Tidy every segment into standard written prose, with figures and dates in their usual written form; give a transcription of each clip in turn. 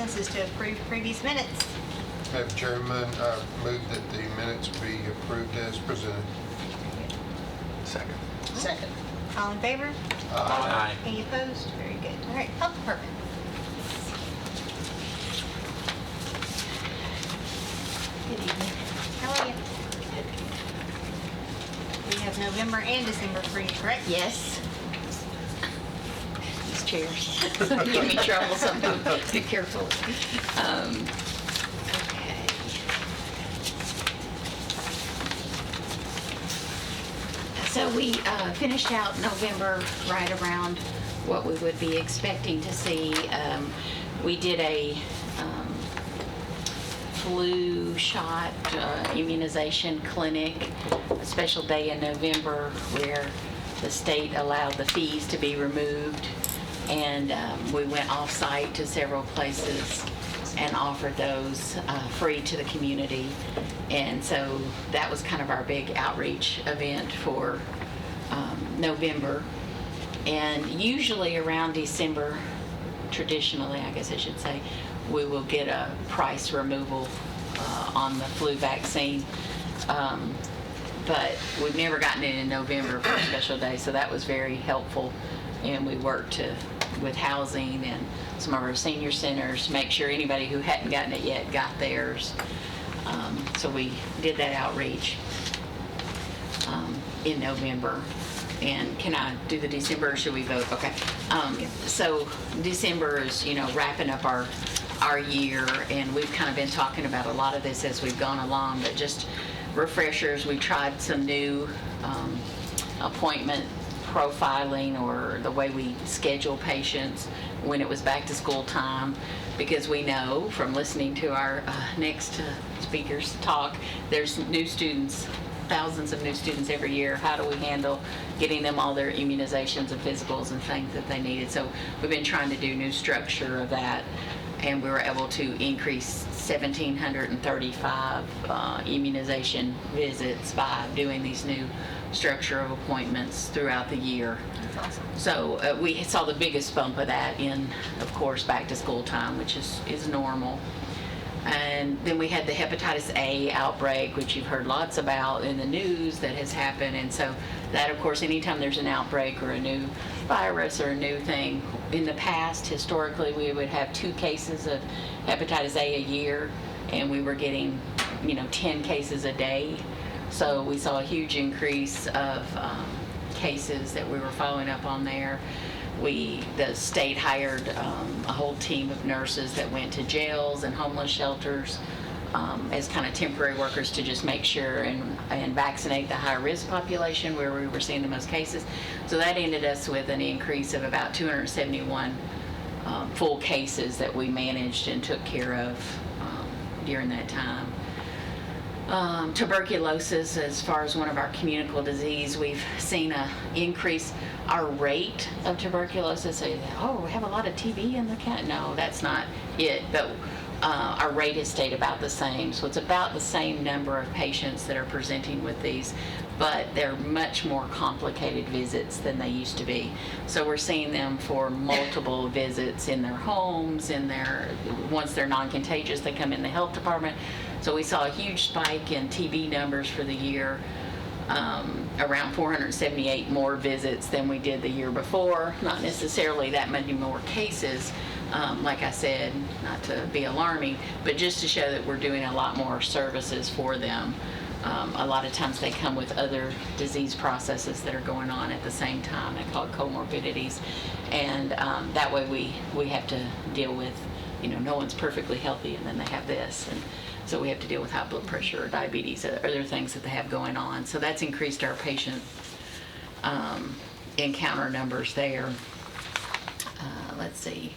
business is to approve previous minutes. Madam Chairman, I move that the minutes be approved as presented. Second. Second. All in favor? Aye. Any opposed? Very good. All right, Health Department. Good evening. How are you? We have November and December for you, correct? Yes. These chairs give me trouble sometimes. Be careful. Okay. So we finished out November right around what we would be expecting to see. We did a flu shot immunization clinic, a special day in November where the state allowed the fees to be removed, and we went off-site to several places and offered those free to the community. And so that was kind of our big outreach event for November. And usually around December, traditionally, I guess I should say, we will get a price removal on the flu vaccine. But we've never gotten it in November for a special day, so that was very helpful. And we worked with housing and some of our senior centers to make sure anybody who hadn't gotten it yet got theirs. So we did that outreach in November. And can I do the December, or should we vote? Okay. So December is, wrapping up our year, and we've kind of been talking about a lot of this as we've gone along, but just refreshers. We tried some new appointment profiling, or the way we schedule patients when it was back to school time, because we know from listening to our next speakers talk, there's new students, thousands of new students every year. How do we handle getting them all their immunizations and physicals and things that they needed? So we've been trying to do new structure of that, and we were able to increase 1,735 immunization visits by doing these new structure of appointments throughout the year. That's awesome. So we saw the biggest bump of that in, of course, back to school time, which is normal. And then we had the hepatitis A outbreak, which you've heard lots about in the news that has happened. And so that, of course, anytime there's an outbreak or a new virus or a new thing, in the past, historically, we would have 2 cases of hepatitis A a year, and we were getting, 10 cases a day. So we saw a huge increase of cases that we were following up on there. The state hired a whole team of nurses that went to jails and homeless shelters as kind of temporary workers to just make sure and vaccinate the high-risk population where we were seeing the most cases. So that ended us with an increase of about 271 full cases that we managed and took care of during that time. Tuberculosis, as far as one of our communicable disease, we've seen an increase. Our rate of tuberculosis, we have a lot of TB in the county. No, that's not it, but our rate has stayed about the same. So it's about the same number of patients that are presenting with these, but they're much more complicated visits than they used to be. So we're seeing them for multiple visits in their homes, once they're non-contagious, they come in the health department. So we saw a huge spike in TB numbers for the year, around 478 more visits than we did the year before. Not necessarily that many more cases, like I said, not to be alarming, but just to show that we're doing a lot more services for them. A lot of times they come with other disease processes that are going on at the same time. I call it comorbidities. And that way we have to deal with, no one's perfectly healthy and then they have this. And so we have to deal with high blood pressure or diabetes or other things that they have going on. So that's increased our patient encounter numbers there. Let's see.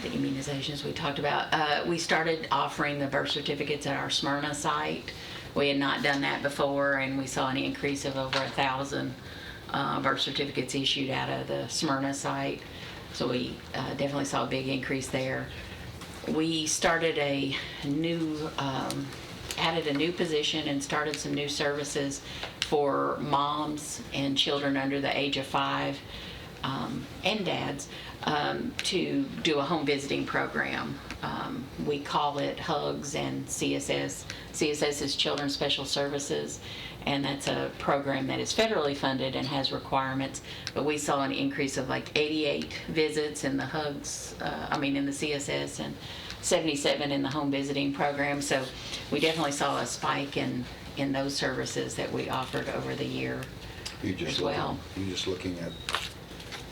The immunizations we talked about. We started offering the birth certificates at our Smyrna site. We had not done that before, and we saw an increase of over 1,000 birth certificates issued out of the Smyrna site. So we definitely saw a big increase there. We started added a new position and started some new services for moms and children under the age of 5 and dads to do a home visiting program. We call it HUGS and CSS. CSS is Children's Special Services, and that's a program that is federally funded and has requirements. But we saw an increase of like 88 visits in the HUGS, in the CSS, and 77 in the home visiting program. So we definitely saw a spike in those services that we offered over the year as well. You're just looking at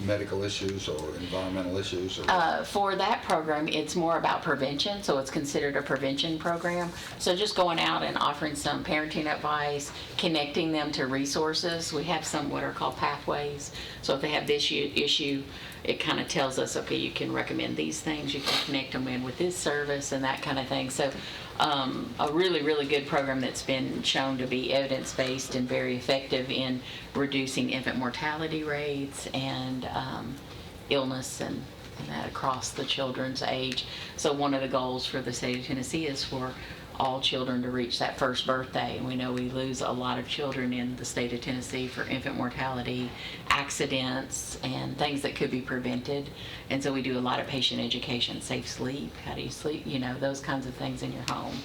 medical issues or environmental issues? Or For that program, it's more about prevention, so it's considered a prevention program. So just going out and offering some parenting advice, connecting them to resources. We have some what are called pathways. So if they have this issue, it kind of tells us, okay, you can recommend these things, you can connect them in with this service and that kind of thing. So a really, really good program that's been shown to be evidence-based and very effective in reducing infant mortality rates and illness and that across the children's age. So one of the goals for the state of Tennessee is for all children to reach that first birthday. And we know we lose a lot of children in the state of Tennessee for infant mortality, accidents, and things that could be prevented. And so we do a lot of patient education, safe sleep, how do you sleep, those kinds of things in your home.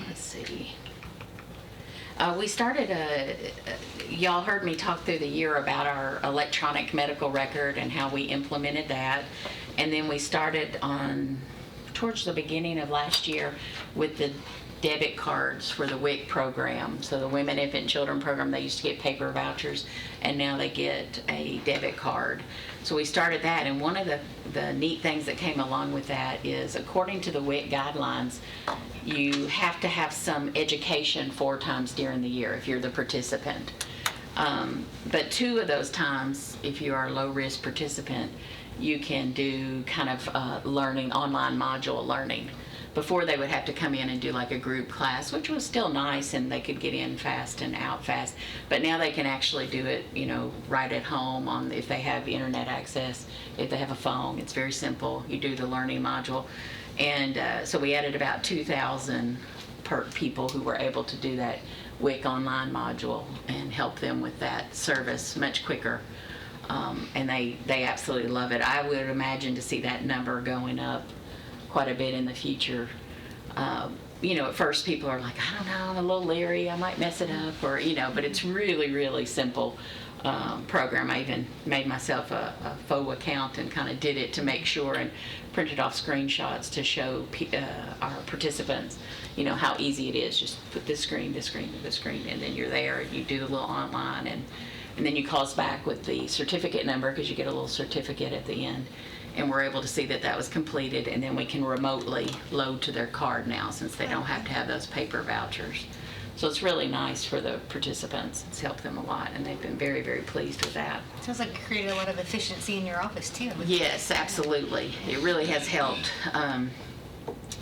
Let's see. We started y'all heard me talk through the year about our electronic medical record and how we implemented that. And then we started towards the beginning of last year with the debit cards for the WIC program. So the Women, Infant, and Children program, they used to get paper vouchers, and now they get a debit card. So we started that, and one of the neat things that came along with that is, according to the WIC guidelines, you have to have some education 4 times during the year if you're the participant. But 2 of those times, if you are a low-risk participant, you can do kind of learning, online module learning. Before, they would have to come in and do like a group class, which was still nice, and they could get in fast and out fast. But now they can actually do it, right at home if they have internet access, if they have a phone. It's very simple. You do the learning module. And so we added about 2,000 people who were able to do that WIC online module and help them with that service much quicker. And they absolutely love it. I would imagine to see that number going up quite a bit in the future. At first people are like, I don't know, I'm a little leery, I might mess it up, but it's really, really simple program. I even made myself a faux account and kind of did it to make sure, and printed off screenshots to show our participants, how easy it is. Just put this screen, and then you're there, and you do the little online, and then you call us back with the certificate number, because you get a little certificate at the end, and we're able to see that that was completed, and then we can remotely load to their card now, since they don't have to have those paper vouchers. So it's really nice for the participants. It's helped them a lot, and they've been very, very pleased with that. Sounds like it created a lot of efficiency in your office too. Yes, absolutely. It really has helped.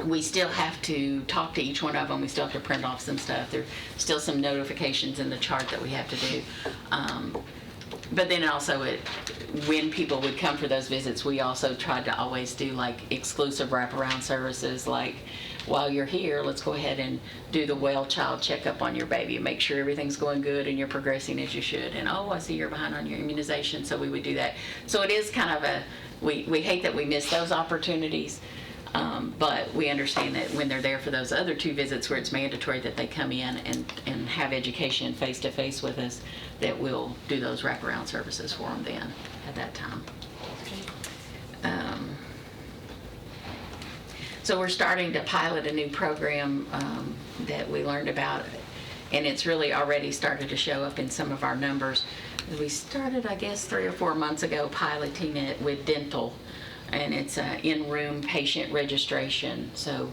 We still have to talk to each one of them. We still have to print off some stuff. There's still some notifications in the chart that we have to do. But then also, when people would come for those visits, we also tried to always do like exclusive wraparound services, like, while you're here, let's go ahead and do the well child checkup on your baby and make sure everything's going good and you're progressing as you should. And I see you're behind on your immunization, so we would do that. So it is kind of we hate that we miss those opportunities. But we understand that when they're there for those other 2 visits where it's mandatory that they come in and have education face-to-face with us, that we'll do those wraparound services for them then at that time. So we're starting to pilot a new program that we learned about, and it's really already started to show up in some of our numbers. We started, I guess, 3 or 4 months ago piloting it with dental. And it's an in-room patient registration. So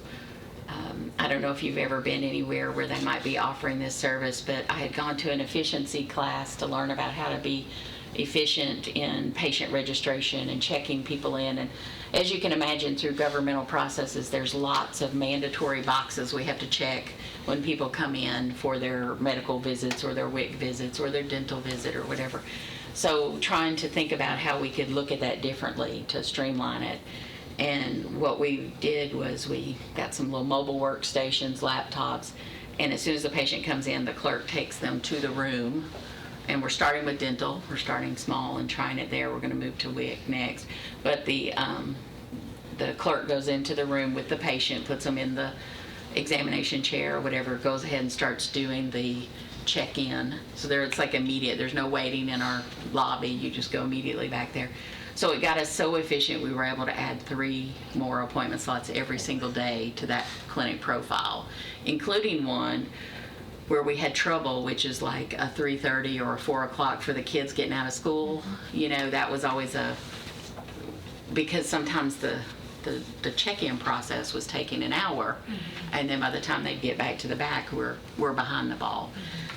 I don't know if you've ever been anywhere where they might be offering this service, but I had gone to an efficiency class to learn about how to be efficient in patient registration and checking people in. And as you can imagine, through governmental processes, there's lots of mandatory boxes we have to check when people come in for their medical visits or their WIC visits or their dental visit or whatever. So trying to think about how we could look at that differently to streamline it. And what we did was we got some little mobile workstations, laptops, and as soon as the patient comes in, the clerk takes them to the room and we're starting with dental. We're starting small and trying it there. We're going to move to WIC next. But the clerk goes into the room with the patient, puts them in the examination chair or whatever, goes ahead and starts doing the check-in. So there, it's like immediate. There's no waiting in our lobby. You just go immediately back there. So it got us so efficient, we were able to add 3 more appointment slots every single day to that clinic profile, including one where we had trouble, which is like a 3:30 or a 4 o'clock for the kids getting out of school. You know, that was always because sometimes the check-in process was taking an hour, and then by the time they'd get back to the back, we're behind the ball.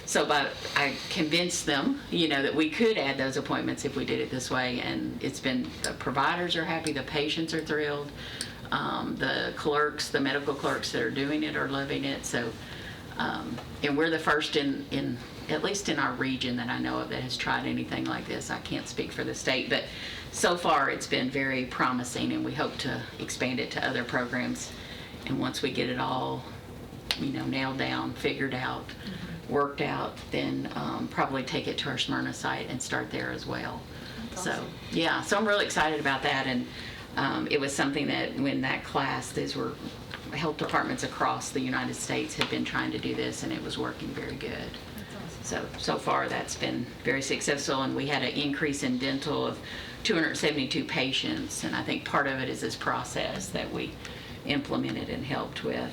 So I convinced them, you know, that we could add those appointments if we did it this way, and it's been, the providers are happy, the patients are thrilled, the clerks, the medical clerks that are doing it are loving it. So, and we're the first in at least in our region that I know of that has tried anything like this. I can't speak for the state, but so far it's been very promising, and we hope to expand it to other programs. And once we get it all, you know, nailed down, figured out, worked out, then probably take it to our Smyrna site and start there as well. That's So awesome. yeah, so I'm really excited about that. And it was something that when that class, these were health departments across the United States had been trying to do this, and it was working very good. So far that's been very successful, and we had an increase in dental of 272 patients, and I think part of it is this process that we implemented and helped with.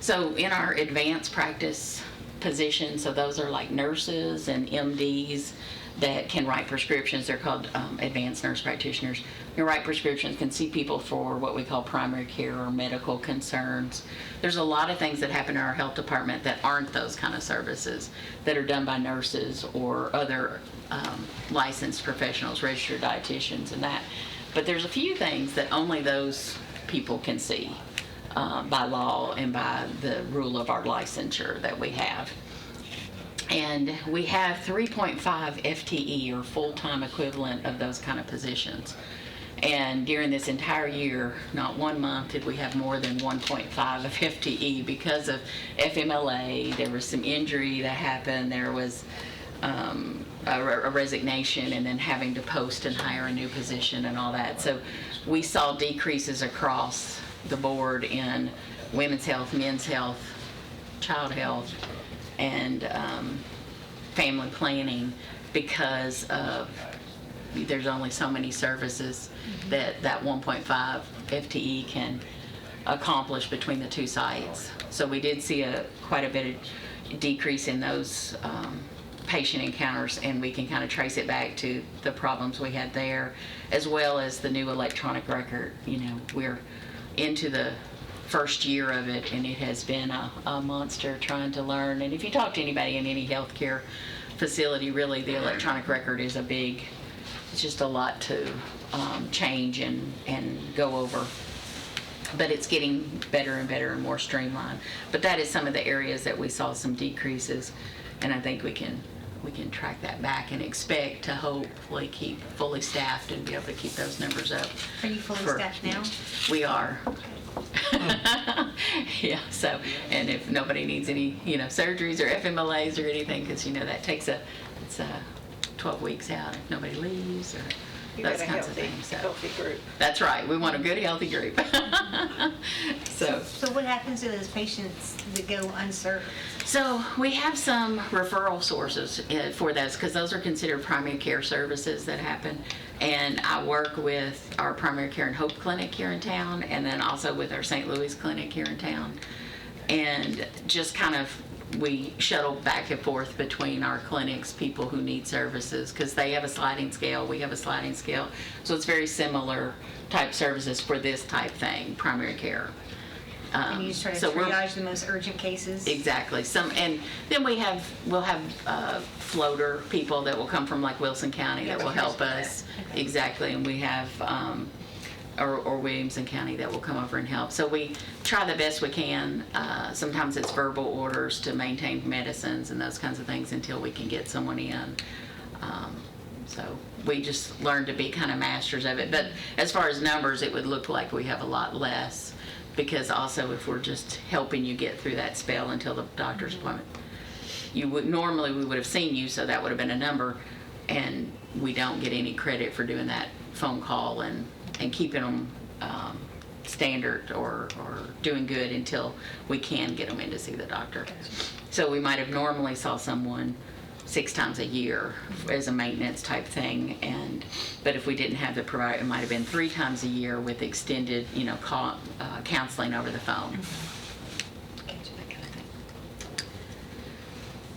So in our advanced practice positions, so those are like nurses and MDs that can write prescriptions. They're called advanced nurse practitioners. They write prescriptions, can see people for what we call primary care or medical concerns. There's a lot of things that happen in our health department that aren't those kind of services, that are done by nurses or other licensed professionals, registered dietitians and that. But there's a few things that only those people can see by law and by the rule of our licensure that we have. And we have 3.5 FTE, or full-time equivalent, of those kind of positions. And during this entire year, not one month did we have more than 1.5 of FTE because of FMLA. There was some injury that happened. There was a resignation, and then having to post and hire a new position and all that. So we saw decreases across the board in women's health, men's health, child health, and family planning, because of there's only so many services that 1.5 FTE can accomplish between the two sites. So we did see quite a bit of decrease in those patient encounters, and we can kind of trace it back to the problems we had there, as well as the new electronic record. You know, we're into the first year of it, and it has been a monster trying to learn. And if you talk to anybody in any healthcare facility, really the electronic record is it's just a lot to change and go over. But it's getting better and better and more streamlined. But that is some of the areas that we saw some decreases, and I think we can track that back and expect to hopefully keep fully staffed and be able to keep those numbers up. Are you fully staffed now? We are. Yeah, so, and if nobody needs any, surgeries or FMLAs or anything, because, that takes it's 12 weeks out if nobody leaves or You those got a kinds of things. So healthy group. that's right. We want a good, healthy group. So what happens to those patients that go unserved? So we have some referral sources for those, because those are considered primary care services that happen. And I work with our primary care and Hope Clinic here in town, and then also with our St. Louis Clinic here in town. And just kind of, we shuttle back and forth between our clinics, people who need services, because they have a sliding scale, we have a sliding scale. So it's very similar type services for this type thing, primary care. And you just try to So we're- triage the most urgent cases? Exactly. And then we'll have floater people that will come from like Wilson County that will help us. Okay. Exactly. And we have, or Williamson County that will come over and help. So we try the best we can. Sometimes it's verbal orders to maintain medicines and those kinds of things until we can get someone in. So we just learned to be kind of masters of it. But as far as numbers, it would look like we have a lot less, because also if we're just helping you get through that spell until the doctor's appointment. normally we would have seen you, so that would have been a number, and we don't get any credit for doing that phone call and keeping them standard or doing good until we can get them in to see the doctor. So we might have normally saw someone 6 times a year as a maintenance type thing, but if we didn't have the provider, it might have been 3 times a year with extended, counseling over the phone. That kind of thing.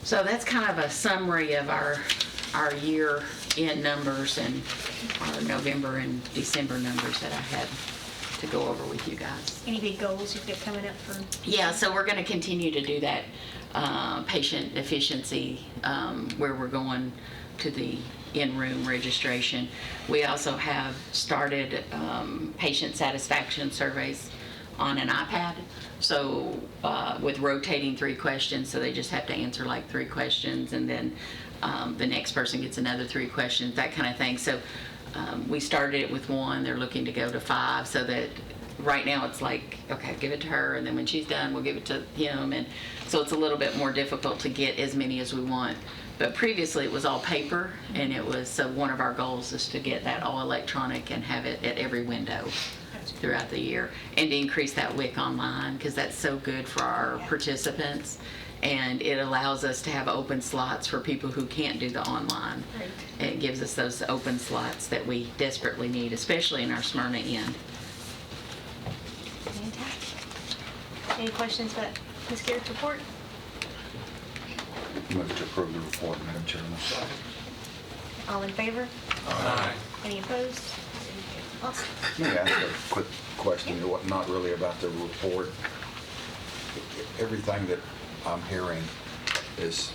So that's kind of a summary of our year-end numbers and our November and December numbers that I had to go over with you guys. Any big goals you've got coming up for? Yeah, so we're going to continue to do that patient efficiency where we're going to the in-room registration. We also have started patient satisfaction surveys on an iPad. So with rotating 3 questions, so they just have to answer like 3 questions, and then the next person gets another 3 questions, that kind of thing. So we started it with 1, they're looking to go to 5, so that right now it's like, okay, give it to her, and then when she's done, we'll give it to him. And so it's a little bit more difficult to get as many as we want. But previously it was all paper, and so one of our goals is to get that all electronic and have it at every window throughout the year, and to increase that WIC online, because that's so good for our participants, and it allows us to have open slots for people who can't do the online. Right. It gives us those open slots that we desperately need, especially in our Smyrna end. Fantastic. Any questions about Ms. Garrett's report? Move to approve the report, Madam Chairman. All in favor? Aye. Any opposed? Awesome. Let me ask a quick question, not really about the report. Everything that I'm hearing is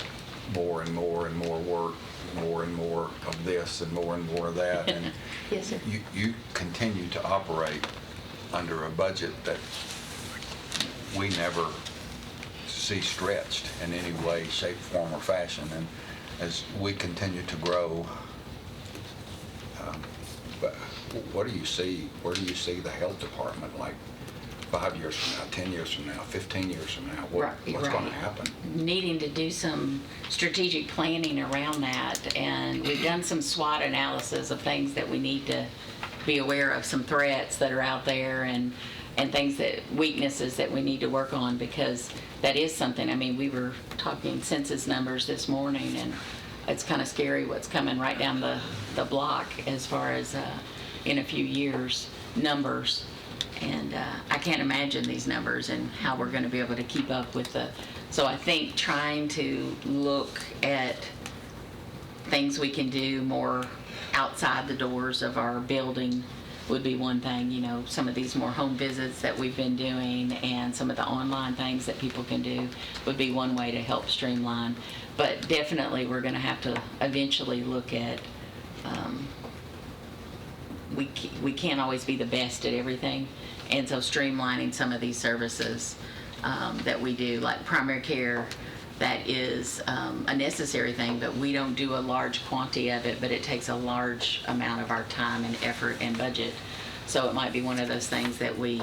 more and more and more work, more and more of this and more of that. And Yes, sir. you continue to operate under a budget that we never see stretched in any way, shape, form, or fashion. And as we continue to grow, but what do you see? Where do you see the health department like 5 years from now, 10 years from now, 15 years from now? What's going to Right. happen? Needing to do some strategic planning around that, and we've done some SWOT analysis of things that we need to be aware of, some threats that are out there, and things weaknesses that we need to work on, because that is something. I mean, we were talking census numbers this morning, and it's kind of scary what's coming right down the block as far as in a few years numbers. And I can't imagine these numbers and how we're going to be able to keep up with so I think trying to look at things we can do more outside the doors of our building would be one thing. Some of these more home visits that we've been doing, and some of the online things that people can do would be one way to help streamline. But definitely we're going to have to eventually look at we can't always be the best at everything, and so streamlining some of these services that we do, like primary care, that is a necessary thing, but we don't do a large quantity of it, but it takes a large amount of our time and effort and budget. So it might be one of those things that we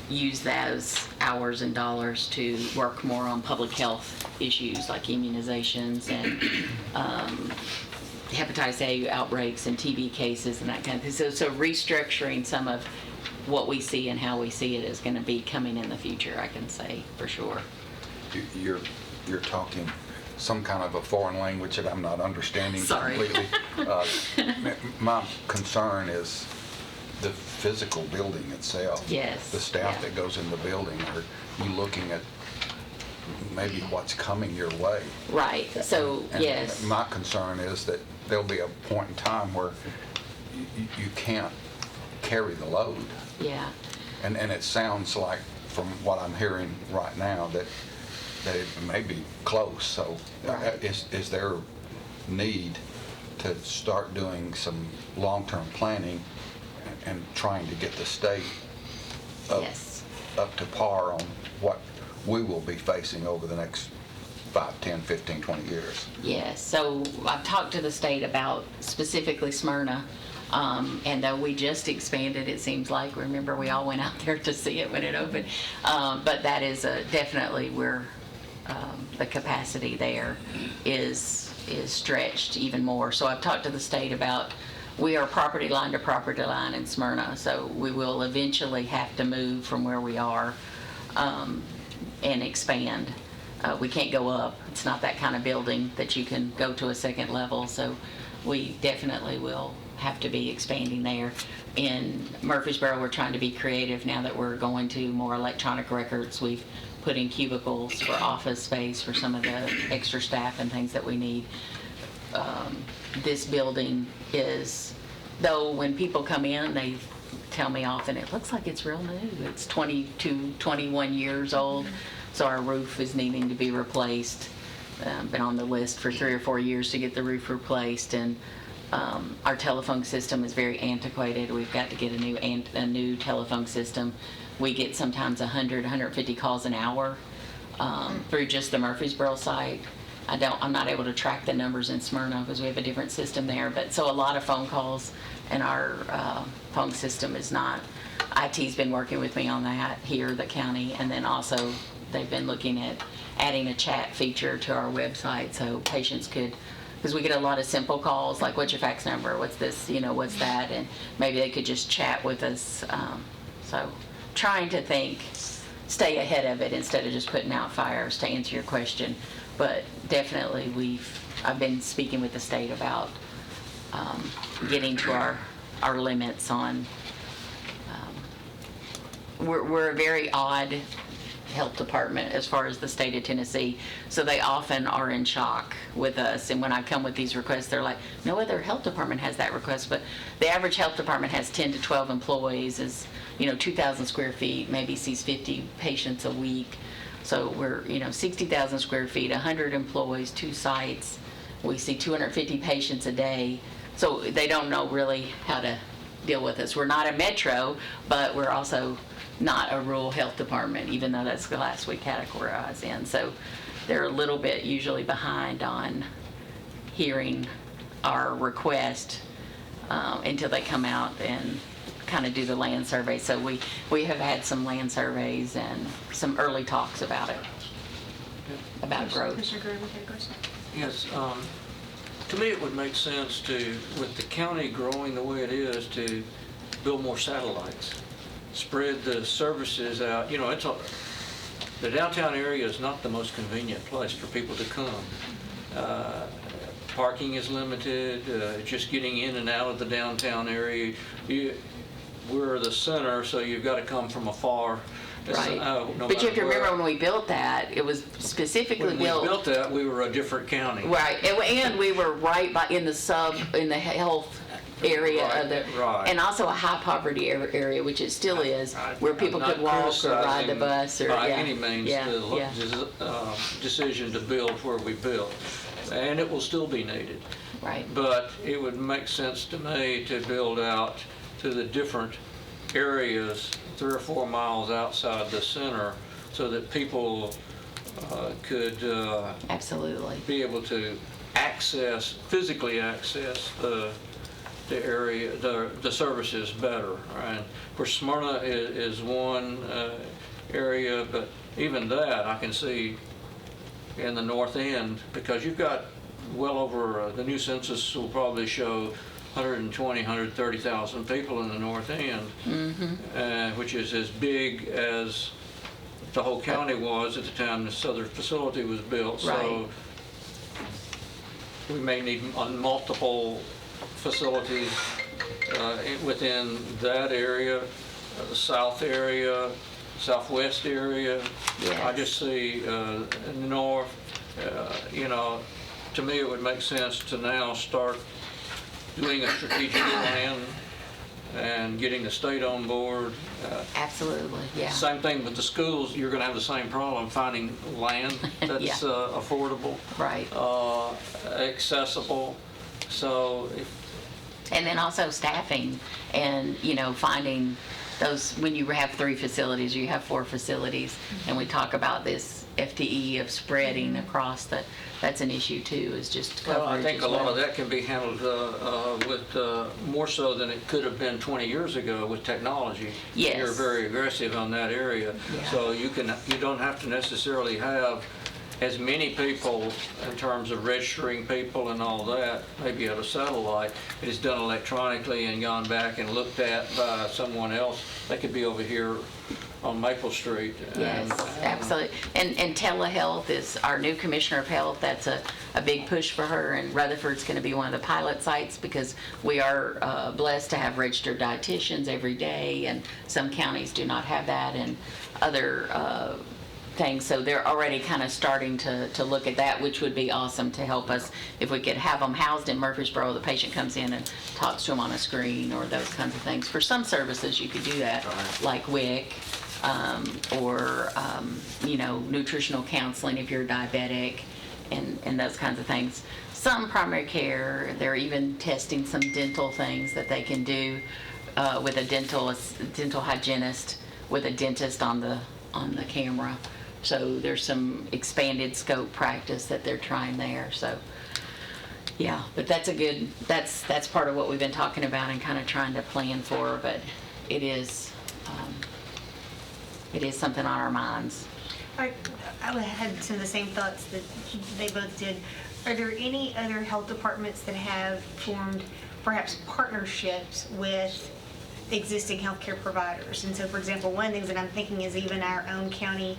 use those hours and dollars to work more on public health issues like immunizations and hepatitis A outbreaks and TB cases and that kind of thing. So restructuring some of what we see and how we see it is going to be coming in the future, I can say for sure. You're talking some kind of a foreign language that I'm not understanding Sorry. completely. My concern is the physical building itself. Yes. The staff Yeah. that goes in the building. Are you looking at maybe what's coming your way? Right. So And yes. my concern is that there'll be a point in time where you can't carry the load. Yeah. And it sounds like, from what I'm hearing right now, that it may be close. So Right. is there need to start doing some long-term planning and trying to get the state Yes. up to par on what we will be facing over the next 5, 10, 15, 20 years? Yes, so I've talked to the state about specifically Smyrna, and though we just expanded, it seems like, remember we all went out there to see it when it opened, but that is definitely the capacity there is stretched even more. So I've talked to the state about, we are property line to property line in Smyrna, so we will eventually have to move from where we are and expand. We can't go up. It's not that kind of building that you can go to a second level, so we definitely will have to be expanding there. In Murfreesboro, we're trying to be creative now that we're going to more electronic records. We've put in cubicles for office space for some of the extra staff and things that we need. This building is, though when people come in, they tell me often, it looks like it's real new. It's 22, 21 years old, so our roof is needing to be replaced. Been on the list for 3 or 4 years to get the roof replaced, and our telephone system is very antiquated. We've got to get a new telephone system. We get sometimes 100, 150 calls an hour through just the Murfreesboro site. I'm not able to track the numbers in Smyrna because we have a different system there, but so a lot of phone calls, and our phone system is not. IT's been working with me on that here, the county, and then also they've been looking at adding a chat feature to our website so patients could, because we get a lot of simple calls like, what's your fax number, what's this, what's that, and maybe they could just chat with us. So trying to stay ahead of it instead of just putting out fires, to answer your question. But definitely I've been speaking with the state about getting to our limits on, we're a very odd health department as far as the state of Tennessee, so they often are in shock with us, and when I come with these requests, they're like, no other health department has that request, but the average health department has 10 to 12 employees, is 2,000 square feet, maybe sees 50 patients a week. So we're 60,000 square feet, 100 employees, 2 sites, we see 250 patients a day, so they don't know really how to deal with us. We're not a metro, but we're also not a rural health department, even though that's the class we categorize in. So they're a little bit usually behind on hearing our request until they come out and kind of do the land survey. So we have had some land surveys and some early talks about it, about growth. Commissioner Green, you had a question? Yes, to me it would make sense to, with the county growing the way it is, to build more satellites, spread the services out. The downtown area is not the most convenient place for people to come. Parking is limited, just getting in and out of the downtown area. We're the center, so you've got to come from afar. Right. No But you have to matter where. remember, when we built that, it was specifically When we built that, we were a different county. Right, and we were right in the health area of the, Right. and also a high poverty area, which it still is, where people I'm could not walk or ride the criticizing bus or, by yeah, any means yeah, the yeah, decision to build where we built, and it will still be needed. right, But it would make sense to me to build out to the different areas 3 or 4 miles outside the center, so that people could absolutely, be able to physically access the area, the services better. And of course, Smyrna is one area, but even that I can see in the north end, because you've got well over, the new census will probably show 120, 130,000 people in the north end, which is as big as the whole county was at the time the southern facility was built. So Right. we may need multiple facilities within that area, the south area, southwest area. Yes. I just see north, to me it would make sense to now start doing a strategic plan and getting the state on board. absolutely, yeah, Same thing with the schools, you're gonna have the same problem, finding land that's Yeah. affordable, right. accessible. So And then also staffing and, finding those, when you have 3 facilities or you have 4 facilities, and we talk about this FTE of spreading across that's an issue too, is just coverage. well, I think as a lot well. of that can be handled with more so than it could have been 20 years ago with technology. Yes. You're very aggressive on that area. Yeah. So you don't have to necessarily have as many people in terms of registering people and all that, maybe at a satellite, it is done electronically and gone back and looked at by someone else. They could be over here on Maple Street. Yes, absolutely. And telehealth is our new commissioner of health. That's a big push for her, and Rutherford's going to be one of the pilot sites because we are blessed to have registered dietitians every day, and some counties do not have that, and other things. So they're already kind of starting to look at that, which would be awesome to help us if we could have them housed in Murfreesboro. The patient comes in and talks to them on a screen or those kinds of things. For some services, you could do that, like WIC. Or nutritional counseling if you're diabetic, and those kinds of things. Some primary care, they're even testing some dental things that they can do with a dental hygienist with a dentist on the camera. So there's some expanded scope practice that they're trying there. So yeah, but that's part of what we've been talking about and kind of trying to plan for. But it is something on our minds. I had some of the same thoughts that they both did. Are there any other health departments that have formed perhaps partnerships with existing healthcare providers? And so, for example, one of the things that I'm thinking is even our own county,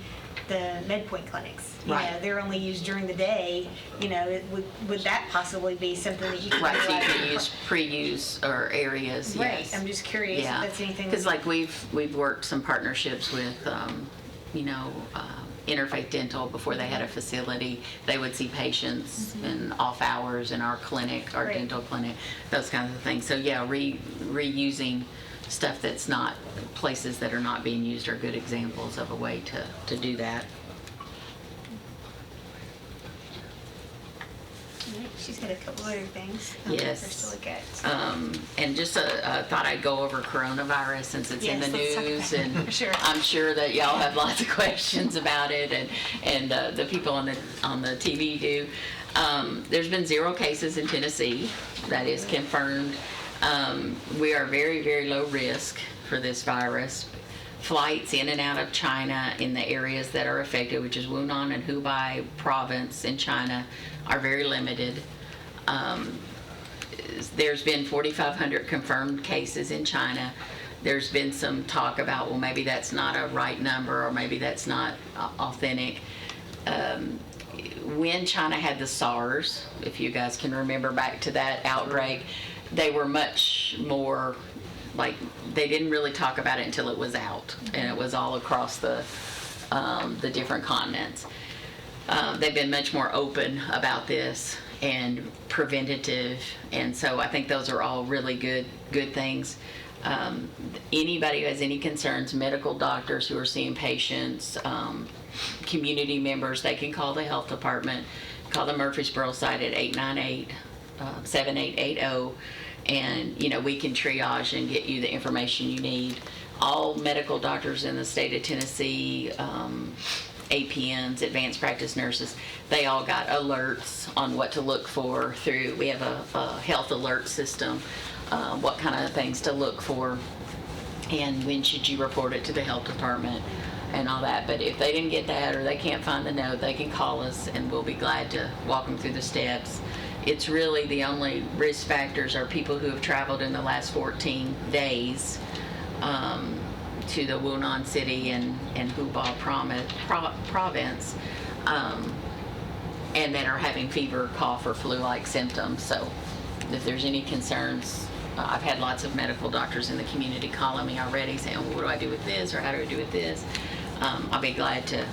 the MedPoint clinics. You Right. know, they're only used during the day. You know, would that possibly be something that you could Right, so you utilize? can use pre-use or areas, Right. yes. I'm just curious if Yeah, that's anything. because like we've worked some partnerships with, Interfaith Dental before they had a facility. They would see patients in off hours in our clinic, our Right. dental clinic, those kinds of things. So yeah, reusing stuff that's not, places that are not being used are good examples of a way to do that. She's got a couple other things Yes. for us to look at. And just thought I'd go over coronavirus since it's in Yes, the let's talk news, about it. and Sure. I'm sure that y'all have lots of questions about it, and the people on the TV do. There's been 0 cases in Tennessee. That is confirmed. We are very, very low risk for this virus. Flights in and out of China in the areas that are affected, which is Wuhan and Hubei province in China, are very limited. There's been 4,500 confirmed cases in China. There's been some talk about, well, maybe that's not a right number, or maybe that's not authentic. When China had the SARS, if you guys can remember back to that outbreak, they were much more, like, they didn't really talk about it until it was out, and it was all across the different continents. They've been much more open about this and preventative, and so I think those are all really good things. Anybody who has any concerns, medical doctors who are seeing patients, community members, they can call the health department, call the Murfreesboro site at 898-7880, and we can triage and get you the information you need. All medical doctors in the state of Tennessee, APNs, advanced practice nurses, they all got alerts on what to look for through, we have a health alert system, what kind of things to look for, and when should you report it to the health department and all that. But if they didn't get that, or they can't find the note, they can call us and we'll be glad to walk them through the steps. It's really the only risk factors are people who have traveled in the last 14 days to the Wuhan city and Hubei province, and that are having fever, cough, or flu-like symptoms. So if there's any concerns, I've had lots of medical doctors in the community calling me already saying, well, what do I do with this, or how do I do with this? I'll be glad to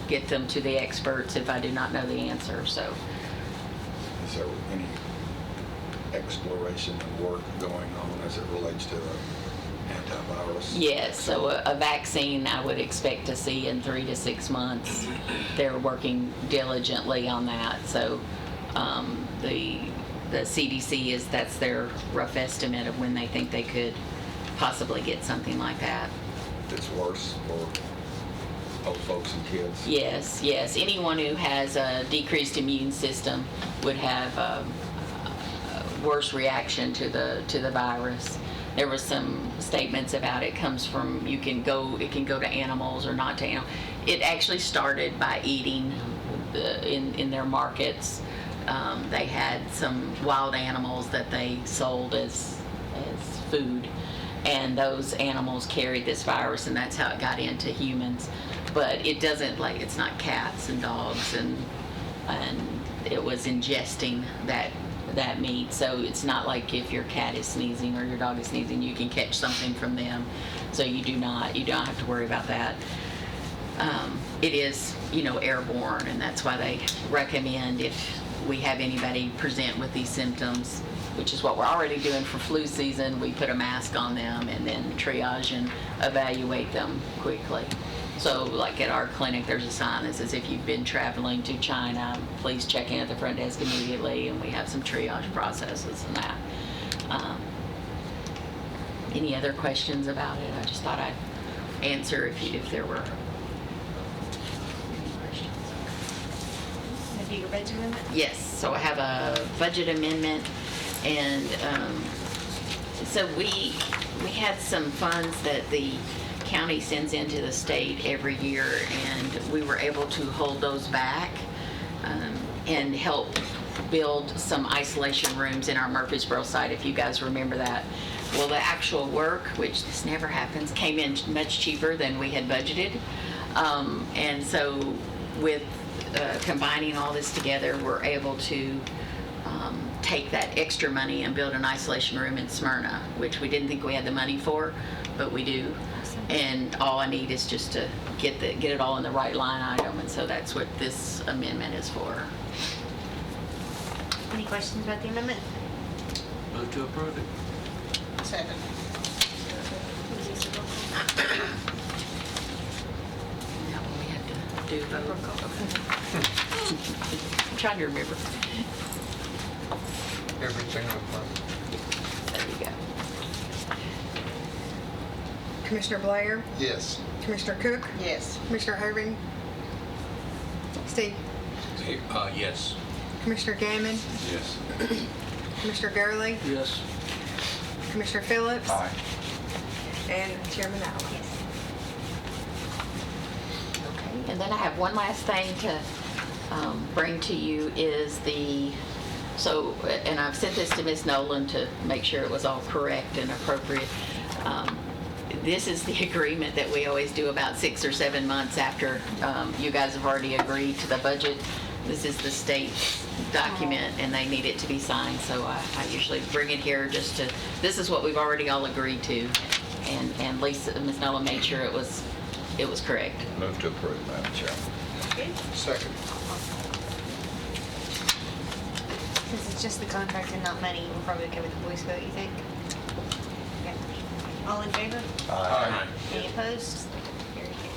get them to the experts if I do not know the answer. So. Is there any exploration and work going on as it relates to antivirus? Yes, so a vaccine I would expect to see in 3 to 6 months. They're working diligently on that. So the CDC that's their rough estimate of when they think they could possibly get something like that. It's worse for old folks and kids? Yes. Anyone who has a decreased immune system would have a worse reaction to the virus. There was some statements about it comes from, it can go to animals or not to animals. It actually started by eating in their markets. They had some wild animals that they sold as food, and those animals carried this virus, and that's how it got into humans. But it doesn't, like, it's not cats and dogs, and it was ingesting that meat. So it's not like if your cat is sneezing or your dog is sneezing, you can catch something from them. So you don't have to worry about that. It is, airborne, and that's why they recommend if we have anybody present with these symptoms, which is what we're already doing for flu season, we put a mask on them and then triage and evaluate them quickly. So like at our clinic, there's a sign that says if you've been traveling to China, please check in at the front desk immediately, and we have some triage processes and that. Any other questions about it? I just thought I'd answer if there were any questions. Have you your budget amendment? Yes, so I have a budget amendment, and so we had some funds that the county sends into the state every year, and we were able to hold those back and help build some isolation rooms in our Murfreesboro site, if you guys remember that. Well, the actual work, which this never happens, came in much cheaper than we had budgeted. And so with combining all this together, we're able to take that extra money and build an isolation room in Smyrna, which we didn't think we had the money for, but we do. And all I need is just to get it all in the right line item, and so that's what this amendment is for. Any questions about the amendment? Move to approve it. Second. Now we have to do vote. I'm trying to remember. Everything with fun. There you go. Commissioner Blair, Yes. Commissioner Cook, Yes. Commissioner Harvey, Steve, Yes. Commissioner Gammon, Yes. Commissioner Gurley, Yes. Commissioner Phillips, Aye. and Chairman Allen. Okay, and then I have one last thing to bring to you is and I've sent this to Ms. Nolan to make sure it was all correct and appropriate. This is the agreement that we always do about 6 or 7 months after you guys have already agreed to the budget. This is the state's document, and they need it to be signed, so I usually bring it here this is what we've already all agreed to, and Lisa, Ms. Nolan made sure it was correct. Move to approve, Madam Chair. Second. Since it's just the contract and not money, we'll probably okay with the voice vote, you think? Okay. All in favor? Aye. Any opposed? Very good.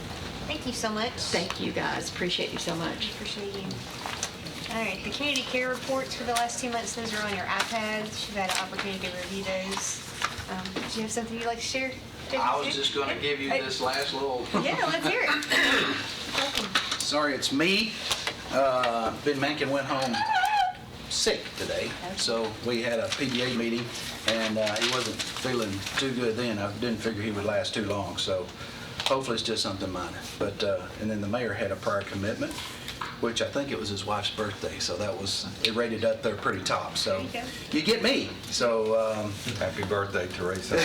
Thank you so much. Thank you, guys. Appreciate you so much. Appreciate you. All right, the community care reports for the last 2 months, those are on your iPads. You've had an opportunity to review those. Do you have something you'd like to share? I was just going to give you this last little. Yeah, let's hear it. Welcome. Sorry, it's me. Ben Mankin went home sick today, so we had a PDA meeting, and he wasn't feeling too good then. I didn't figure he would last too long, so hopefully it's just something minor. But and then the mayor had a prior commitment, which I think it was his wife's birthday, so it rated up there pretty top. So There you go. you get me. So Happy birthday, Teresa.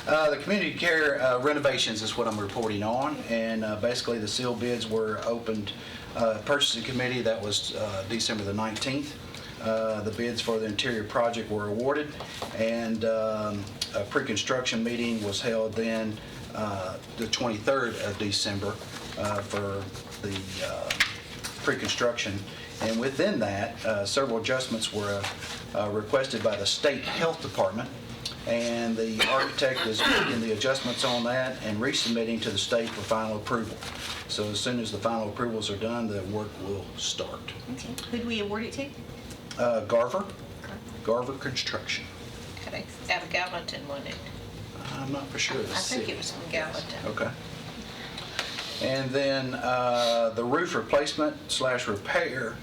the community care renovations is what I'm reporting on, and basically the sealed bids were opened. Purchasing committee, that was December the 19th. The bids for the interior project were awarded, and a pre-construction meeting was held then the 23rd of December for the pre-construction. And within that, several adjustments were requested by the state health department, and the architect is making the adjustments on that and resubmitting to the state for final approval. So as soon as the final approvals are done, the work will start. Okay. Who'd we award it to? Garver Construction. Okay, out of Gallatin, wasn't it? I'm not for sure. I think it was from Gallatin. Okay. And then the roof replacement / repair,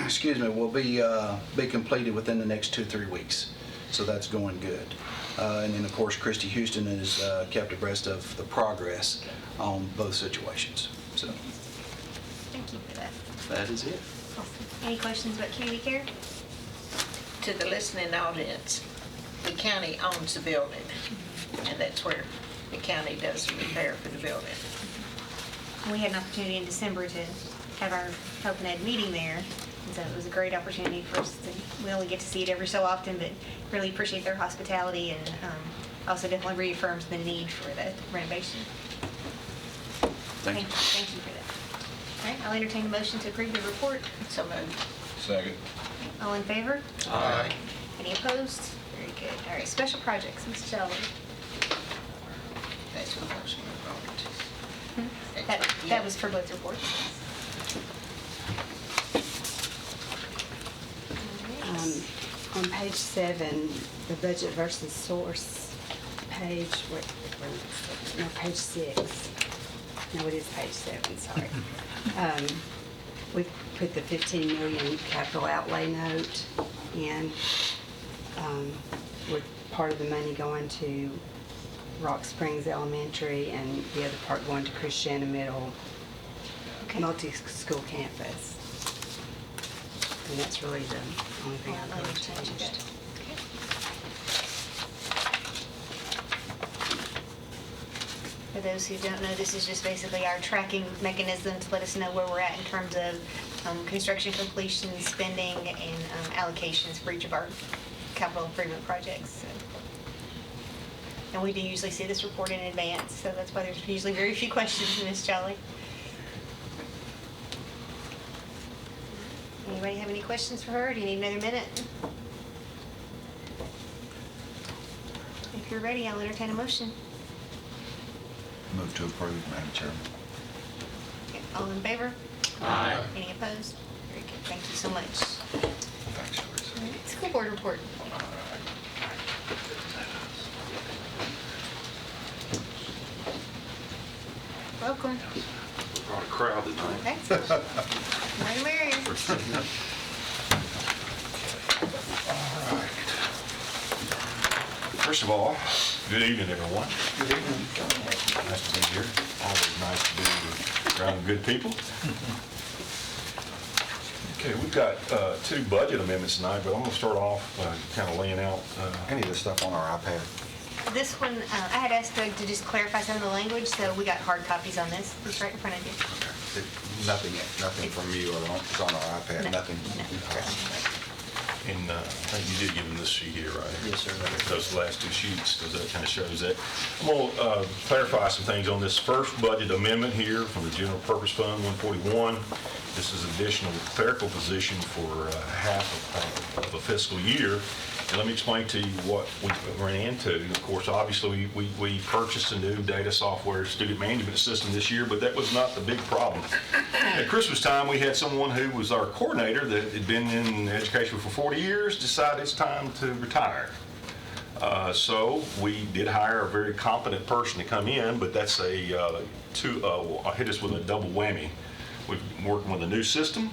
excuse me, will be completed within the next 2-3 weeks. So that's going good. And then of course Christy Houston is kept abreast of the progress on both situations. So Thank you for that. That is it. Awesome. Any questions about community care? To the listening audience, the county owns the building, and that's where the county does the repair for the building. We had an opportunity in December to have our Health and Ed meeting there. And so it was a great opportunity for us to, we only get to see it every so often, but really appreciate their hospitality and also definitely reaffirms the need for the renovation. Thank you. Thank you for that. All right, I'll entertain a motion to approve the report. So moved. Second. All in favor? Aye. Any opposed? Very good. All right, special projects, Ms. Shelley. That's what I was going to That was for both reports. On page 7, the budget versus source page, no, page 6. No, it is page 7, sorry. We put the 15 million capital outlay note in, with part of the money going to Rock Springs Elementary and the other part going to Christiana Middle multi-school campus. And that's really the only thing I've really changed. For those who don't know, this is just basically our tracking mechanism to let us know where we're at in terms of construction completion, spending, and allocations for each of our capital improvement projects. So. And we do usually see this report in advance, so that's why there's usually very few questions, Ms. Jolly. Anybody have any questions for her? Do you need another minute? If you're ready, I'll entertain a motion. Move to approve, Madam Chairman. Okay, all in favor? Aye. Any opposed? Very good. Thank you so much. Thanks, Teresa. All right, school board report. Welcome. Brought a crowd tonight. Excellent. More the merrier. All right. First of all, good evening, everyone. Good evening. Nice to be here. Always nice to be around good people. Okay, we've got 2 budget amendments tonight, but I'm going to start off kind of laying out. Any of this stuff on our iPad? This one, I had asked Doug to just clarify some of the language, so we got hard copies on this. It's right in front of you. Nothing from you or it's on our iPad, No, nothing? no. Okay. And I think you did give them this sheet here, right? Yes, sir. Those last 2 sheets, because that kind of shows that. I'm going to clarify some things on this first budget amendment here from the General Purpose Fund 141. This is additional clerical position for half of a fiscal year. And let me explain to you what we ran into. Of course, obviously, we purchased a new data software student management system this year, but that was not the big problem. At Christmas time, we had someone who was our coordinator that had been in education for 40 years decide it's time to retire. So we did hire a very competent person to come in, but that's hit us with a double whammy. We're working with a new system,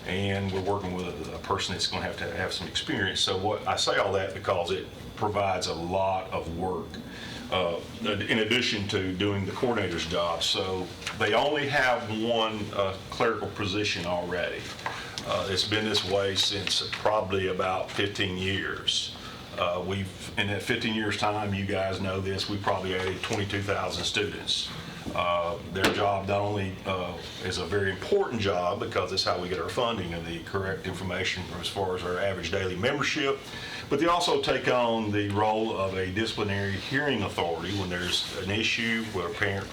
and we're working with a person that's going to have some experience. So what I say all that because it provides a lot of work in addition to doing the coordinator's job. So they only have one clerical position already. It's been this way since probably about 15 years. In that 15 years time, you guys know this, we probably added 22,000 students. Their job not only is a very important job because it's how we get our funding and the correct information as far as our average daily membership, but they also take on the role of a disciplinary hearing authority when there's an issue where a parent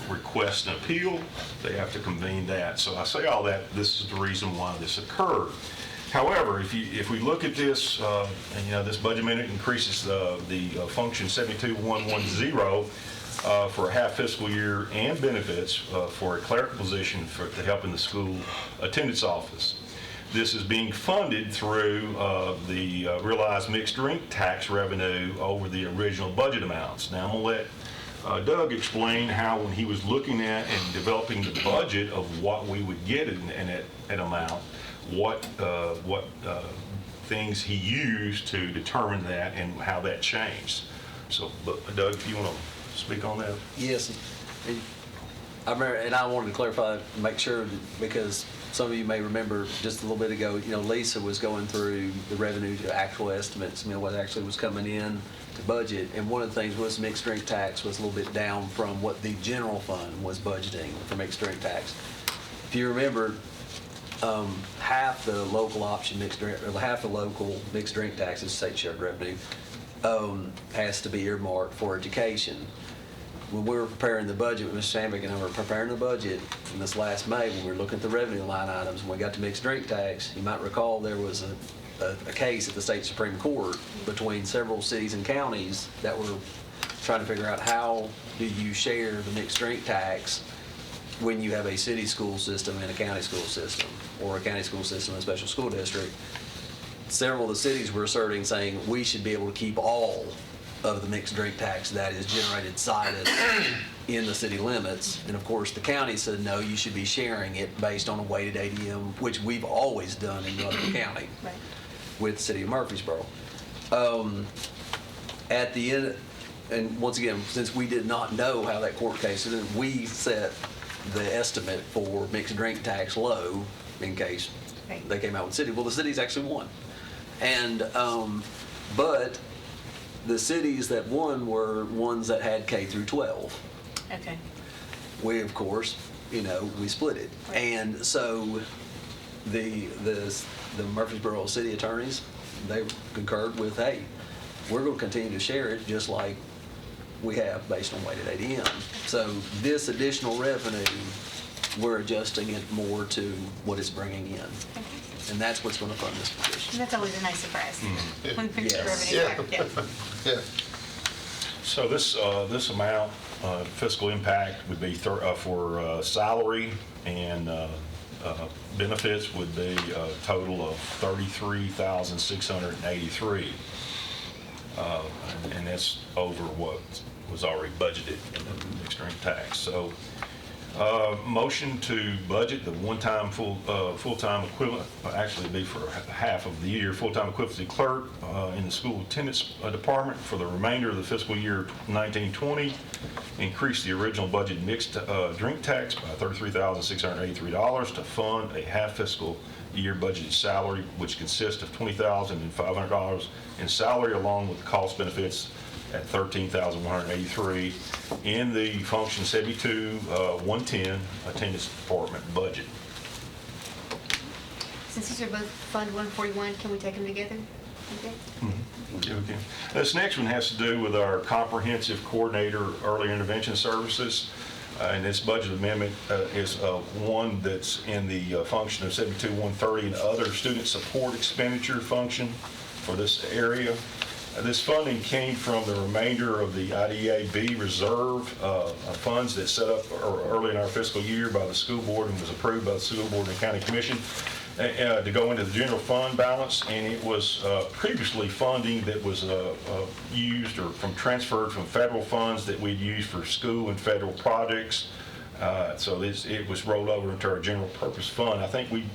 requests an appeal. They have to convene that. So I say all that, this is the reason why this occurred. However, if we look at this, this budget amendment increases the function 72110 for a half fiscal year and benefits for a clerical position to help in the school attendance office. This is being funded through the realized mixed drink tax revenue over the original budget amounts. Now I'm going to let Doug explain how when he was looking at and developing the budget of what we would get in that amount, what things he used to determine that and how that changed. So Doug, if you want to speak on that. Yes. I remember, and I wanted to clarify, make sure, because some of you may remember just a little bit ago, Lisa was going through the revenue to actual estimates, what actually was coming in to budget. And one of the things was mixed drink tax was a little bit down from what the general fund was budgeting for mixed drink tax. If you remember, half the local option mixed drink, or half the local mixed drink taxes, state shared revenue, has to be earmarked for education. When we were preparing the budget, Ms. Shambick and I were preparing the budget in this last May, when we were looking at the revenue line items, when we got to mixed drink tax, you might recall there was a case at the state Supreme Court between several cities and counties that were trying to figure out how do you share the mixed drink tax when you have a city school system and a county school system, or a county school system and a special school district. Several of the cities were asserting, saying we should be able to keep all of the mixed drink tax that is generated cited in the city limits. And of course, the county said, no, you should be sharing it based on a weighted ADM, which we've always done in Rutherford County with the city of Murfreesboro. At the end, and once again, since we did not know how that court case ended, we set the estimate for mixed drink tax low in case they came out with the city. Well, the cities actually won. And, but the cities that won were ones that had K through 12. Okay. We, of course, we split it. And so the Murfreesboro city attorneys, they concurred with, hey, we're going to continue to share it just like we have based on weighted ADM. So this additional revenue, we're adjusting it more to what it's bringing in. And that's what's going to fund this position. That's always a nice surprise. When fixed Yes. revenue back, Yeah. So this amount, fiscal impact would be for salary and benefits would be a total of $33,683. And that's over what was already budgeted in the mixed drink tax. So motion to budget the one-time full-time equivalent, actually it'd be for half of the year, full-time equivalency clerk in the school attendance department for the remainder of the fiscal year 1920. Increase the original budget mixed drink tax by $33,683 to fund a half fiscal year budgeted salary, which consists of $20,500 in salary along with the cost benefits at $13,183 in the function 72-110 attendance department budget. Since these are both Fund 141, can we take them together? Okay. Okay. This next one has to do with our comprehensive coordinator early intervention services. And this budget amendment is one that's in the function of 72-130 and other student support expenditure function for this area. This funding came from the remainder of the IDEA-B reserve funds that set up early in our fiscal year by the school board and was approved by the school board and county commission to go into the general fund balance. And it was previously funding that was used or transferred from federal funds that we'd used for school and federal projects. So it was rolled over into our general purpose fund. I think we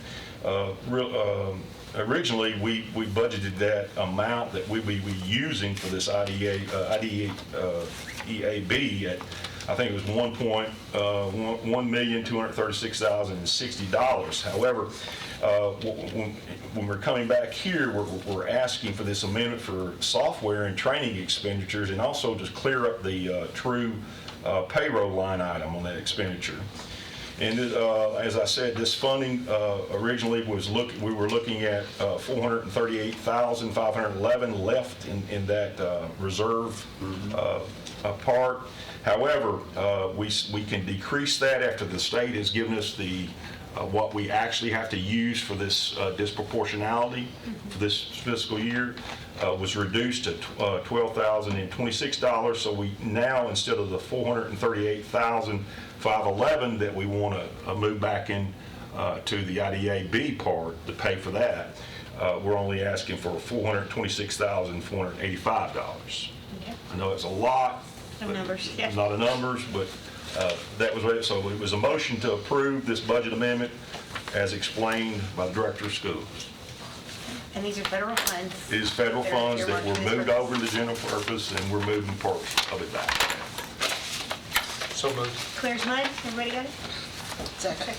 originally, we budgeted that amount that we would be using for this IDEA-B at, I think it was $1,236,060. However, when we're coming back here, we're asking for this amendment for software and training expenditures and also to clear up the true payroll line item on that expenditure. And as I said, this funding originally we were looking at $438,511 left in that reserve part. However, we can decrease that after the state has given us the what we actually have to use for this disproportionality for this fiscal year was reduced to $12,026. So we now, instead of the $438,511 that we want to move back in to the IDEA-B part to pay for that, we're only asking for $426,485. I know it's a lot. No numbers, yeah. A lot of numbers, but that was what so it was a motion to approve this budget amendment as explained by the director of schools. And these are federal funds. It is federal that are funds that earmarked were for this moved purpose. over to general purpose, and we're moving parts of it back. So moved. Claire's mine, everybody got it? Second.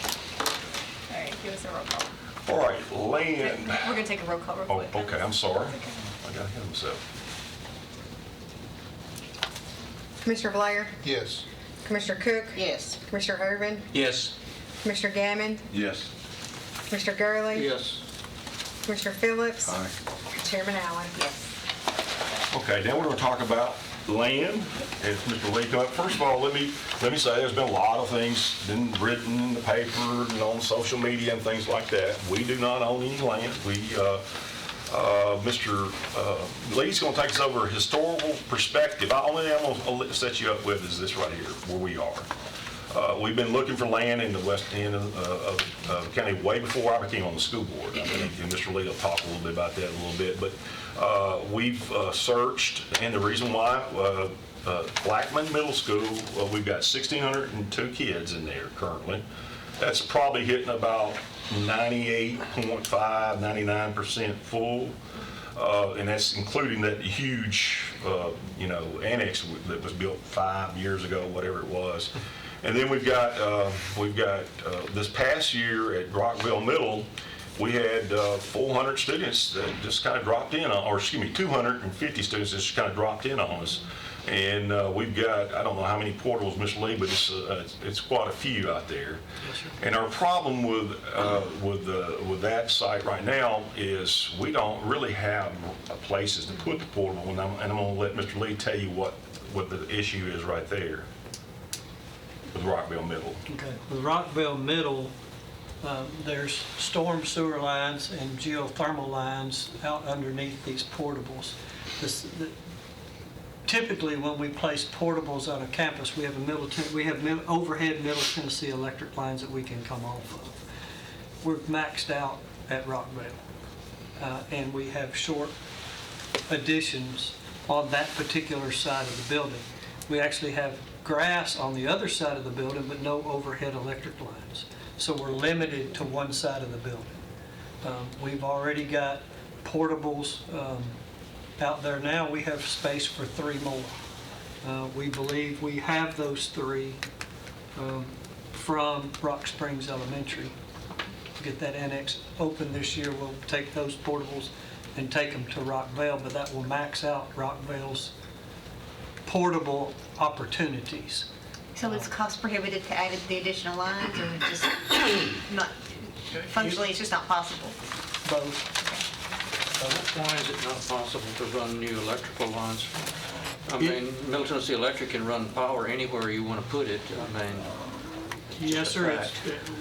All right, give us a roll call. All right, land. We're gonna take a roll call real Oh, quick. okay, I'm sorry. Okay. I got ahead of myself. Commissioner Blair, Yes. Commissioner Cook, Yes. Commissioner Urban, Yes. Commissioner Gammon, Yes. Commissioner Gurley, Yes. Commissioner Phillips, Aye. Chairman Allen. Yes. Okay, now we're going to talk about land. If Mr. Lee come up, first of all, let me say there's been a lot of things been written in the paper and on social media and things like that. We do not own any land. Mr. Lee's going to take us over a historical perspective. Only thing I'm going to set you up with is this right here, where we are. We've been looking for land in the west end of the county way before I became on the school board. I think and Mr. Lee will talk a little bit about that a little bit. But we've searched, and the reason why, Blackman Middle School, we've got 1,602 kids in there currently. That's probably hitting about 98.5, 99% full. And that's including that huge, annex that was built 5 years ago, whatever it was. And then we've got this past year at Rockville Middle, we had 400 students that just kind of dropped in, 250 students that just kind of dropped in on us. And we've got, I don't know how many portables, Mr. Lee, but it's quite a few out there. And our problem with that site right now is we don't really have places to put the portable. And I'm going to let Mr. Lee tell you what the issue is right there with Rockville Middle. Okay, with Rockville Middle, there's storm sewer lines and geothermal lines out underneath these portables. Typically, when we place portables on a campus, we have overhead Middle Tennessee electric lines that we can come off of. We're maxed out at Rockville, and we have short additions on that particular side of the building. We actually have grass on the other side of the building, but no overhead electric lines. So we're limited to one side of the building. We've already got portables out there now. We have space for 3 more. We believe we have those 3 from Rock Springs Elementary. Get that annex open this year. We'll take those portables and take them to Rockville, but that will max out Rockville's portable opportunities. So it's cost prohibitive to add the additional lines, or just not, functionally, it's just not possible? Both. Why is it not possible to run new electrical lines? I mean, Middle Tennessee Electric can run power anywhere you want to put it. I mean, Yes, sir, fact.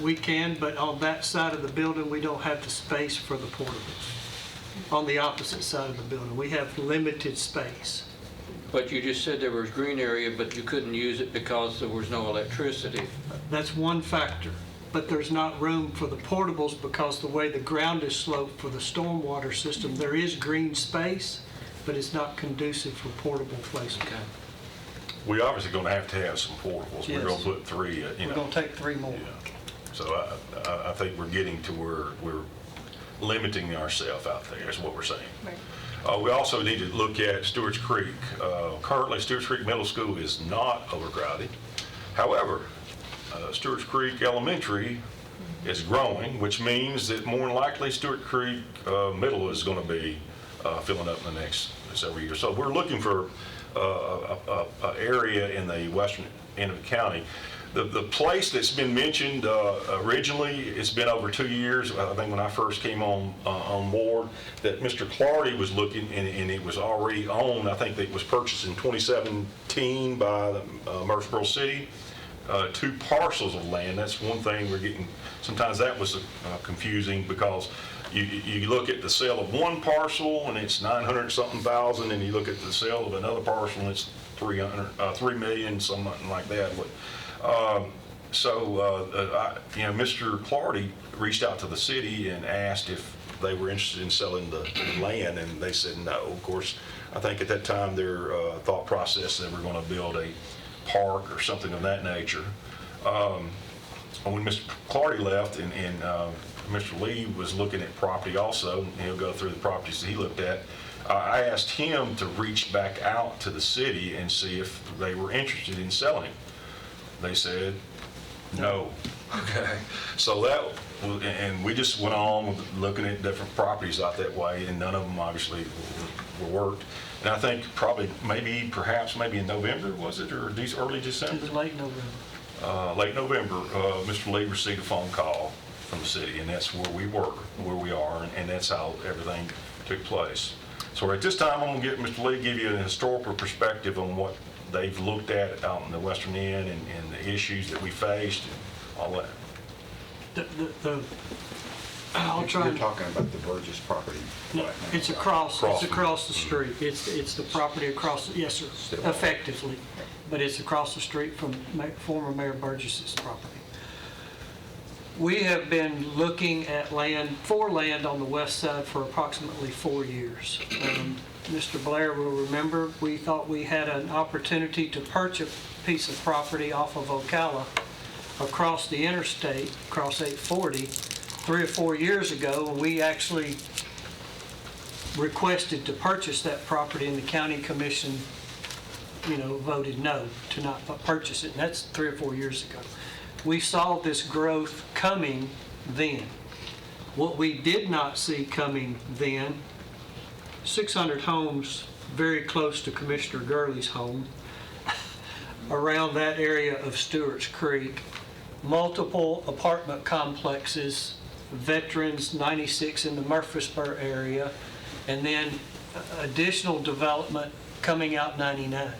we can, but on that side of the building, we don't have the space for the portables. On the opposite side of the building, we have limited space. But you just said there was green area, but you couldn't use it because there was no electricity. That's one factor, but there's not room for the portables because the way the ground is sloped for the stormwater system, there is green space, but it's not conducive for portable placement. Okay. We obviously going to have some portables. We're Yes. going to put 3, We're going to take 3 more. So I think we're getting to where we're limiting ourselves out there, is what we're saying. Right. We also need to look at Stewart's Creek. Currently, Stewart's Creek Middle School is not overcrowded. However, Stewart's Creek Elementary is growing, which means that more than likely Stewart Creek Middle is going to be filling up in the next several years. So we're looking for an area in the western end of the county. The place that's been mentioned originally, it's been over 2 years, I think when I first came on board, that Mr. Clardy was looking, and it was already owned. I think that it was purchased in 2017 by Murfreesboro City. 2 parcels of land. That's one thing we're getting, sometimes that was confusing because you look at the sale of one parcel and it's 900-something thousand, and you look at the sale of another parcel and it's 3 million, something like that. Mr. Clardy reached out to the city and asked if they were interested in selling the land, and they said no. Of course, I think at that time their thought process, they were going to build a park or something of that nature. When Mr. Clardy left and Mr. Lee was looking at property also, and he'll go through the properties that he looked at, I asked him to reach back out to the city and see if they were interested in selling. They said, no. Okay, so and we just went on with looking at different properties out that way, and none of them obviously were worked. And I think probably, perhaps in November, was it, or early It December? was late November. Late November, Mr. Lee received a phone call from the city, and that's where we are, and that's how everything took place. So at this time, I'm going to get Mr. Lee give you a historical perspective on what they've looked at out in the western end and the issues that we faced and all that. I'll try. You're talking about the Burgess property. No, right now. it's across the street. Mm-hmm. It's the property across, yes, sir, effectively. But it's across the street from former Mayor Burgess's property. We have been looking at land on the west side for approximately 4 years. Mr. Blair will remember, we thought we had an opportunity to purchase a piece of property off of Ocala across the interstate, across 840, 3 or 4 years ago, and we actually requested to purchase that property, and the county commission, voted no to not purchase it, and that's 3 or 4 years ago. We saw this growth coming then. What we did not see coming then, 600 homes very close to Commissioner Gurley's home, around that area of Stewart's Creek, multiple apartment complexes, Veterans 96 in the Murfreesboro area, and then additional development coming out 99.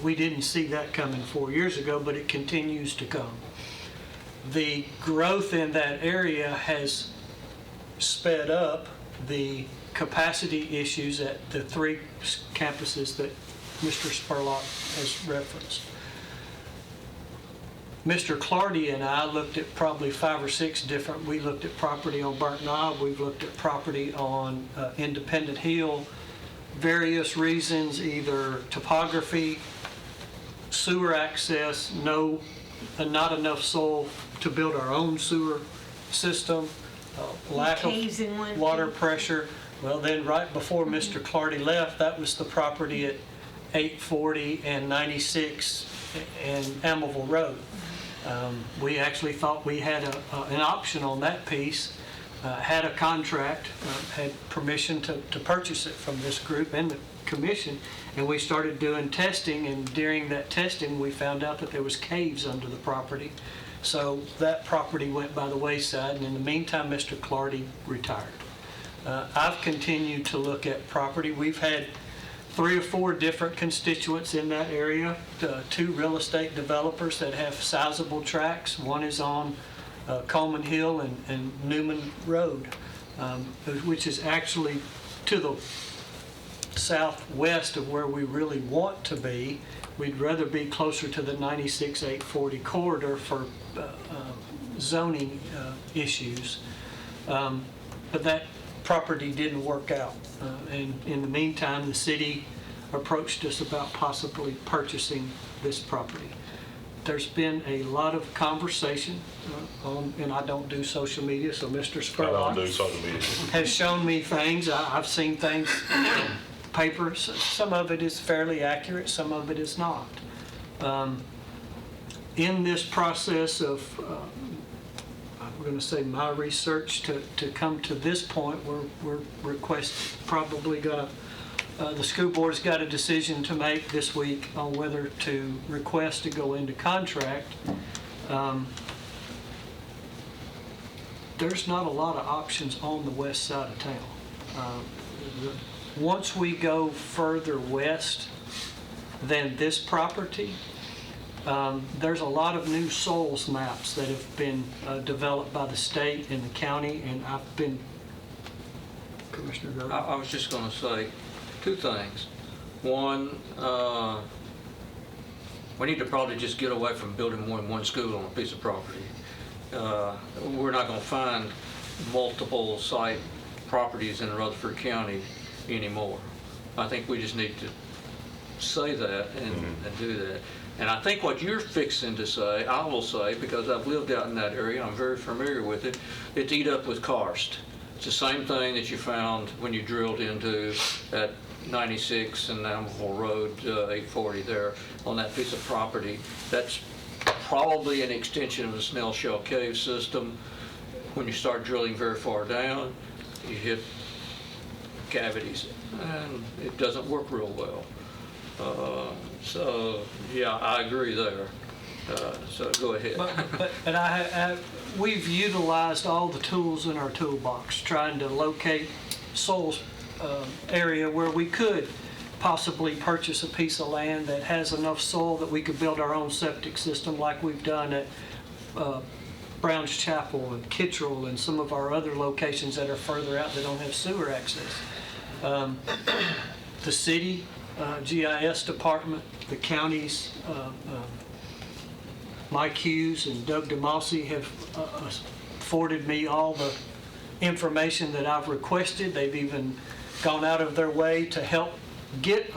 We didn't see that coming 4 years ago, but it continues to come. The growth in that area has sped up the capacity issues at the 3 campuses that Mr. Spurlock has referenced. Mr. Clardy and I looked at probably 5 or 6 different, we looked at property on Burnt Knob, we've looked at property on Independent Hill, various reasons, either topography, sewer access, not enough soil to build our own sewer system, lack of water pressure. Well, then right before Mr. Clardy left, that was the property at 840 and 96 and Amival Road. We actually thought we had an option on that piece, had a contract, had permission to purchase it from this group and the commission, and we started doing testing, and during that testing we found out that there was caves under the property. So that property went by the wayside, and in the meantime Mr. Clardy retired. I've continued to look at property. We've had 3 or 4 different constituents in that area, 2 real estate developers that have sizable tracts. One is on Coleman Hill and Newman Road, which is actually to the southwest of where we really want to be. We'd rather be closer to the 96-840 corridor for zoning issues. But that property didn't work out. And in the meantime, the city approached us about possibly purchasing this property. There's been a lot of conversation and I don't do social media, so Mr. Spurlock I don't do social media. has shown me things. I've seen things in papers. Some of it is fairly accurate, some of it is not. In this process of, I'm going to say my research to come to this point, we're probably going to, the school board's got a decision to make this week on whether to request to go into contract. There's not a lot of options on the west side of town. Once we go further west than this property, there's a lot of new soils maps that have been developed by the state and the county, and I've been, Commissioner Gurley? I was just going to say 2 things. One, we need to probably just get away from building more than one school on a piece of property. We're not going to find multiple site properties in Rutherford County anymore. I think we just need to say that and do that. And I think what you're fixing to say, I will say, because I've lived out in that area, I'm very familiar with it, it's eat up with karst. It's the same thing that you found when you drilled into at 96 and Amival Road, 840 there on that piece of property. That's probably an extension of the Snail Shell Cave system. When you start drilling very far down, you hit cavities, and it doesn't work real well. So, yeah, I agree there. So go ahead. But we've utilized all the tools in our toolbox, trying to locate soil area where we could possibly purchase a piece of land that has enough soil that we could build our own septic system like we've done at Browns Chapel and Kittrell and some of our other locations that are further out that don't have sewer access. The city GIS department, the counties, Mike Hughes and Doug DeMossi have afforded me all the information that I've requested. They've even gone out of their way to help get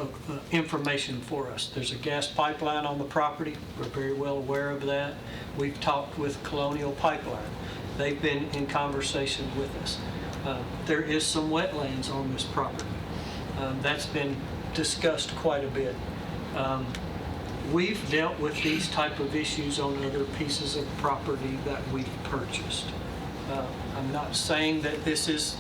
information for us. There's a gas pipeline on the property. We're very well aware of that. We've talked with Colonial Pipeline. They've been in conversation with us. There is some wetlands on this property. That's been discussed quite a bit. We've dealt with these type of issues on other pieces of property that we've purchased. I'm not saying that this is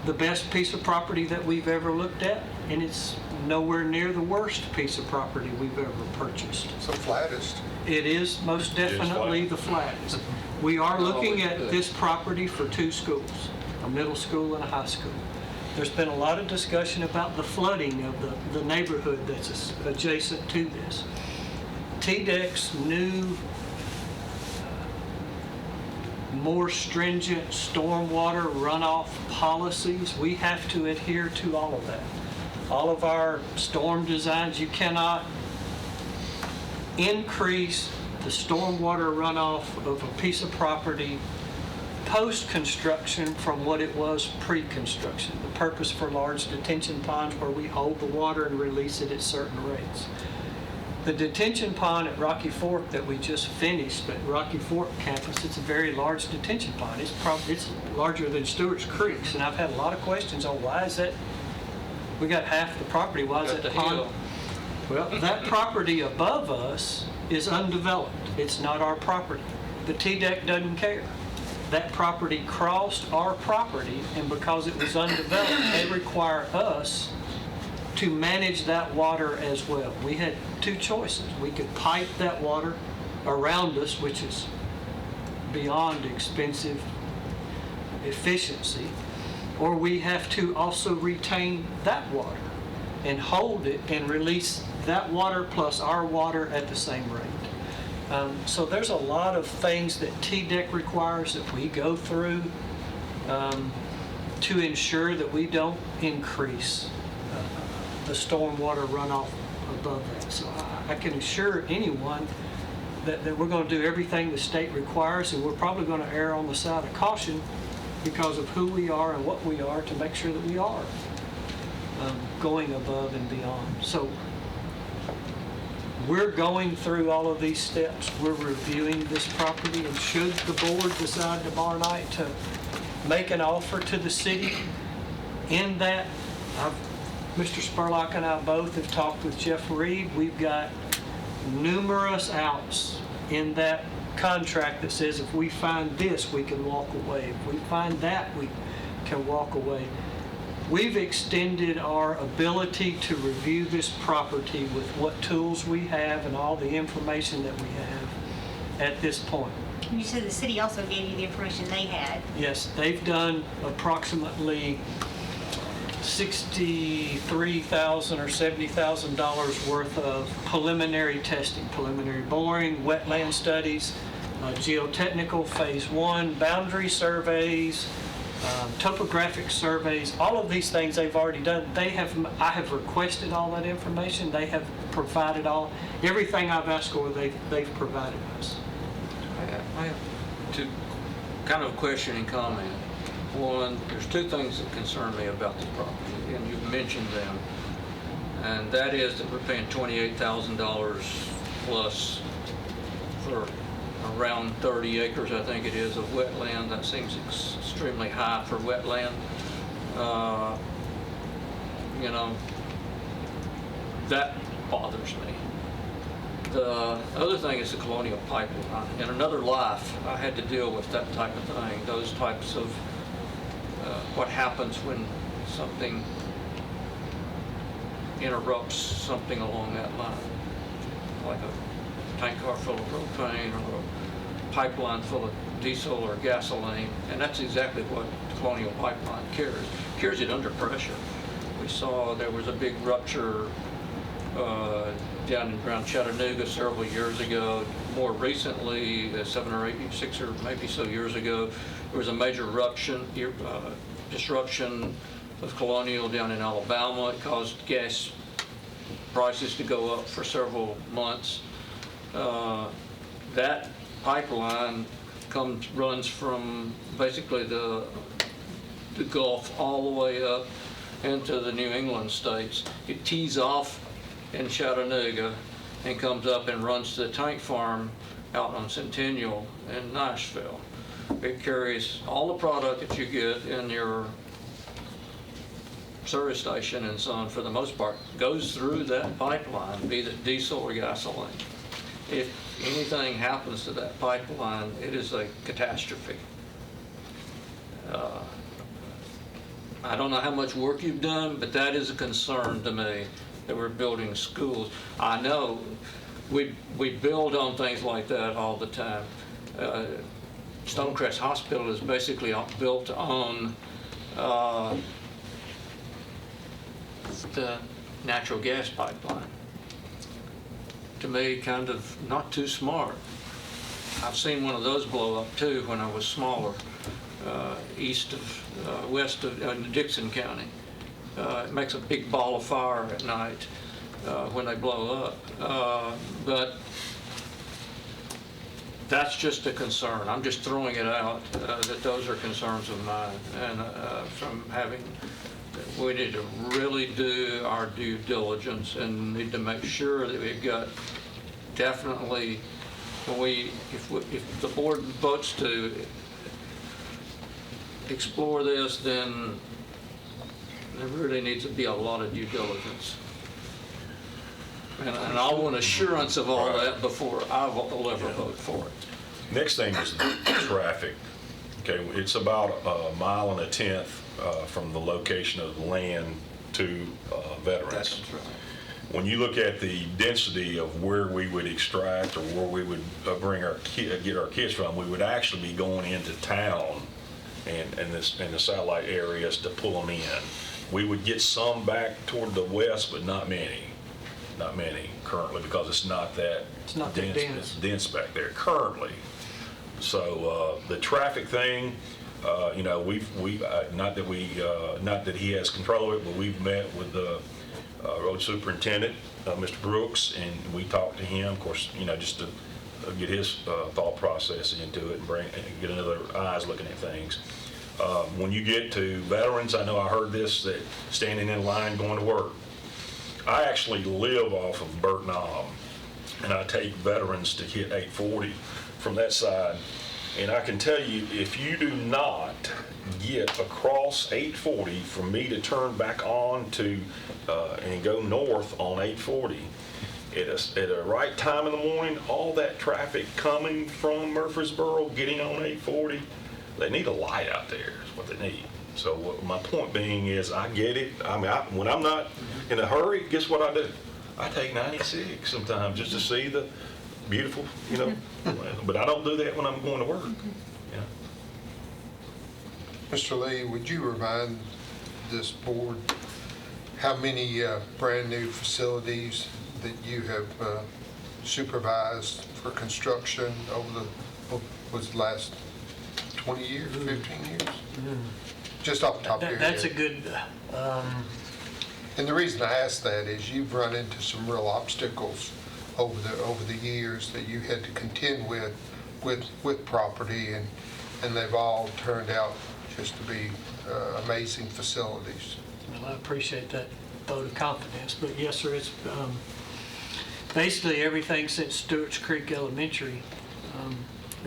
the best piece of property that we've ever looked at, and it's nowhere near the worst piece of property we've ever purchased. It's the flattest. It is most definitely the flattest. We are looking at this property for two schools, a middle school and a high school. There's been a lot of discussion about the flooding of the neighborhood that's adjacent to this. TDEC's new, more stringent stormwater runoff policies, we have to adhere to all of that. All of our storm designs, you cannot increase the stormwater runoff of a piece of property post-construction from what it was pre-construction. The purpose for large detention ponds where we hold the water and release it at certain rates. The detention pond at Rocky Fork that we just finished at Rocky Fork campus, it's a very large detention pond. It's larger than Stewart's Creeks, and I've had a lot of questions on why is that, we got half the property, why is that pond? Well, that property above us is undeveloped. It's not our property. The TDEC doesn't care. That property crossed our property, and because it was undeveloped, they require us to manage that water as well. We had two choices. We could pipe that water around us, which is beyond expensive efficiency, or we have to also retain that water and hold it and release that water plus our water at the same rate. So there's a lot of things that TDEC requires that we go through to ensure that we don't increase the stormwater runoff above that. So I can assure anyone that we're going to do everything the state requires, and we're probably going to err on the side of caution because of who we are and what we are to make sure that we are going above and beyond. So we're going through all of these steps. We're reviewing this property, and should the board decide tomorrow night to make an offer to the city in that, Mr. Spurlock and I both have talked with Jeff Reed. We've got numerous outs in that contract that says if we find this, we can walk away. If we find that, we can walk away. We've extended our ability to review this property with what tools we have and all the information that we have at this point. You said the city also gave you the information they had. Yes, they've done approximately $63,000 or $70,000 worth of preliminary testing, preliminary boring, wetland studies, geotechnical phase 1, boundary surveys, topographic surveys, all of these things they've already done. I have requested all that information. They have provided everything I've asked for, they've provided us. I have two kind of question and comment. One, there's two things that concern me about this property, and you've mentioned them, and that is that we're paying $28,000 plus for around 30 acres, I think it is, of wetland. That seems extremely high for wetland. You know, that bothers me. The other thing is the Colonial Pipeline. In another life, I had to deal with that type of thing, those types of what happens when something interrupts something along that line, like a tank car full of propane or a pipeline full of diesel or gasoline, and that's exactly what Colonial Pipeline carries it under pressure. We saw there was a big rupture down around Chattanooga several years ago. More recently, 7 or 8, 6 or maybe so years ago, there was a major disruption of Colonial down in Alabama. It caused gas prices to go up for several months. That pipeline runs from basically the Gulf all the way up into the New England states. It tees off in Chattanooga and comes up and runs to the tank farm out on Centennial in Nashville. It carries all the product that you get in your service station and so on, for the most part, goes through that pipeline, be it diesel or gasoline. If anything happens to that pipeline, it is a catastrophe. I don't know how much work you've done, but that is a concern to me, that we're building schools. I know we build on things like that all the time. Stonecrest Hospital is basically built on the natural gas pipeline. To me, kind of not too smart. I've seen one of those blow up too when I was smaller, west of Dixon County. It makes a big ball of fire at night when they blow up. But that's just a concern. I'm just throwing it out that those are concerns of mine. And we need to really do our due diligence and need to make sure that we've got definitely, if the board votes to explore this, then there really needs to be a lot of due diligence. And I want assurance of all that before I will ever vote for it. Next thing is the traffic. Okay, it's about 1.1 miles from the location of the land to Veterans. That's right. When you look at the density of where we would extract or where we would get our kids from, we would actually be going into town and the satellite areas to pull them in. We would get some back toward the west, but not many. Not many currently, because it's not that dense. It's dense back there currently. So the traffic thing, we've not that he has control of it, but we've met with the road superintendent, Mr. Brooks, and we talked to him, of course, just to get his thought process into it and get another eyes looking at things. When you get to Veterans, I know I heard this, that standing in line going to work. I actually live off of Burt Knob, and I take Veterans to hit 840 from that side. And I can tell you, if you do not get across 840 for me to turn back on to and go north on 840, at the right time in the morning, all that traffic coming from Murfreesboro, getting on 840, they need a light out there is what they need. So my point being is, I get it. I mean, when I'm not in a hurry, guess what I do? I take 96 sometimes just to see the beautiful, but I don't do that when I'm going to work. Yeah. Mr. Lee, would you remind this board how many brand new facilities that you have supervised for construction over the last 20 years, 15 years? Just off the top of your head. That's a good... And the reason I ask that is you've run into some real obstacles over the years that you had to contend with property, and they've all turned out just to be amazing facilities. Well, I appreciate that vote of confidence, but yes, sir, it's basically everything since Stewart's Creek Elementary.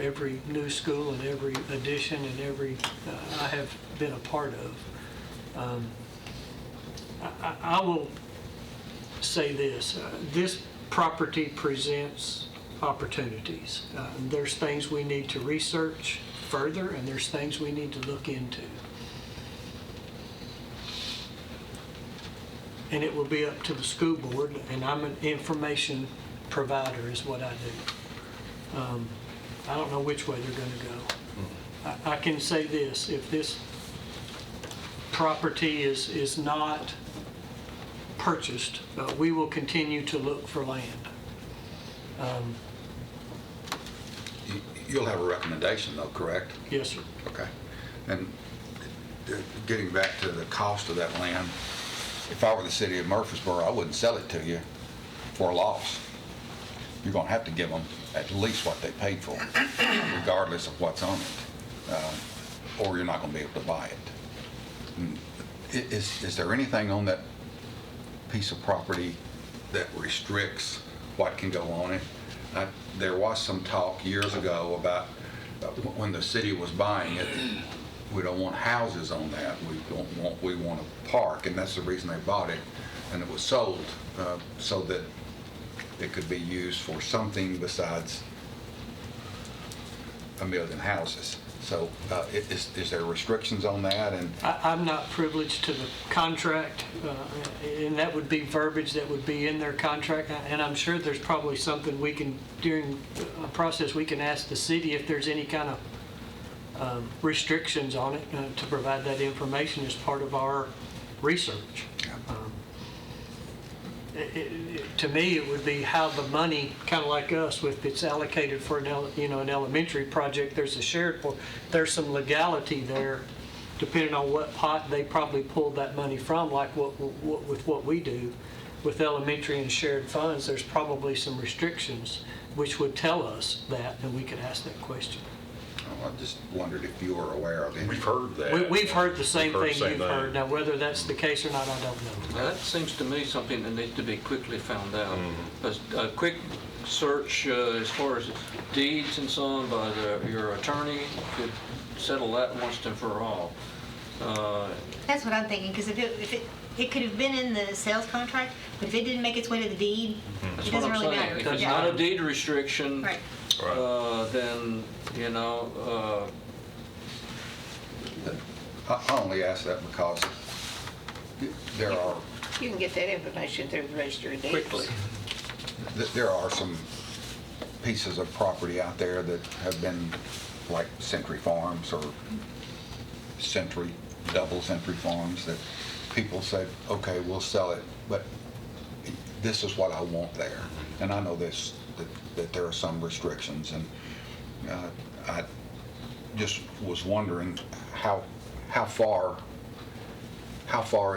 Every new school and every addition and every I have been a part of. I will say this: this property presents opportunities. There's things we need to research further, and there's things we need to look into. And it will be up to the school board, and I'm an information provider is what I do. I don't know which way they're going to go. I can say this, if this property is not purchased, we will continue to look for land. You'll have a recommendation though, correct? Yes, sir. Okay. And getting back to the cost of that land, if I were the city of Murfreesboro, I wouldn't sell it to you for a loss. You're going to have to give them at least what they paid for, regardless of what's on it, or you're not going to be able to buy it. Is there anything on that piece of property that restricts what can go on it? There was some talk years ago about when the city was buying it, we don't want houses on that. We want a park, and that's the reason they bought it. And it was sold so that it could be used for something besides 1 million houses. So is there restrictions on that? And I'm not privileged to the contract, and that would be verbiage that would be in their contract. And I'm sure there's probably something we can, during a process, we can ask the city if there's any kind of restrictions on it to provide that information as part of our research. To me, it would be how the money, kind of like us, if it's allocated for an elementary project, there's a shared, there's some legality there, depending on what pot they probably pulled that money from, like with what we do with elementary and shared funds. There's probably some restrictions which would tell us that, and we could ask that question. I just wondered if you were aware of it. We've heard that. We've heard the same We've heard thing the same you've thing. heard. Now, whether that's the case or not, I don't know. That seems to me something that needs to be quickly found out. A quick search as far as deeds and so on by your attorney could settle that once and for all. That's what I'm thinking, because it could have been in the sales contract, but if it didn't make its way to the deed, That's it what doesn't I'm really saying. matter. If it's Yeah. not a deed restriction, Right. then, I only ask that because there are You can get that information through the registry of deeds. quickly. there are some pieces of property out there that have been like Century Farms or double Century Farms that people said, okay, we'll sell it, but this is what I want there. And I know that there are some restrictions, and I just was wondering how far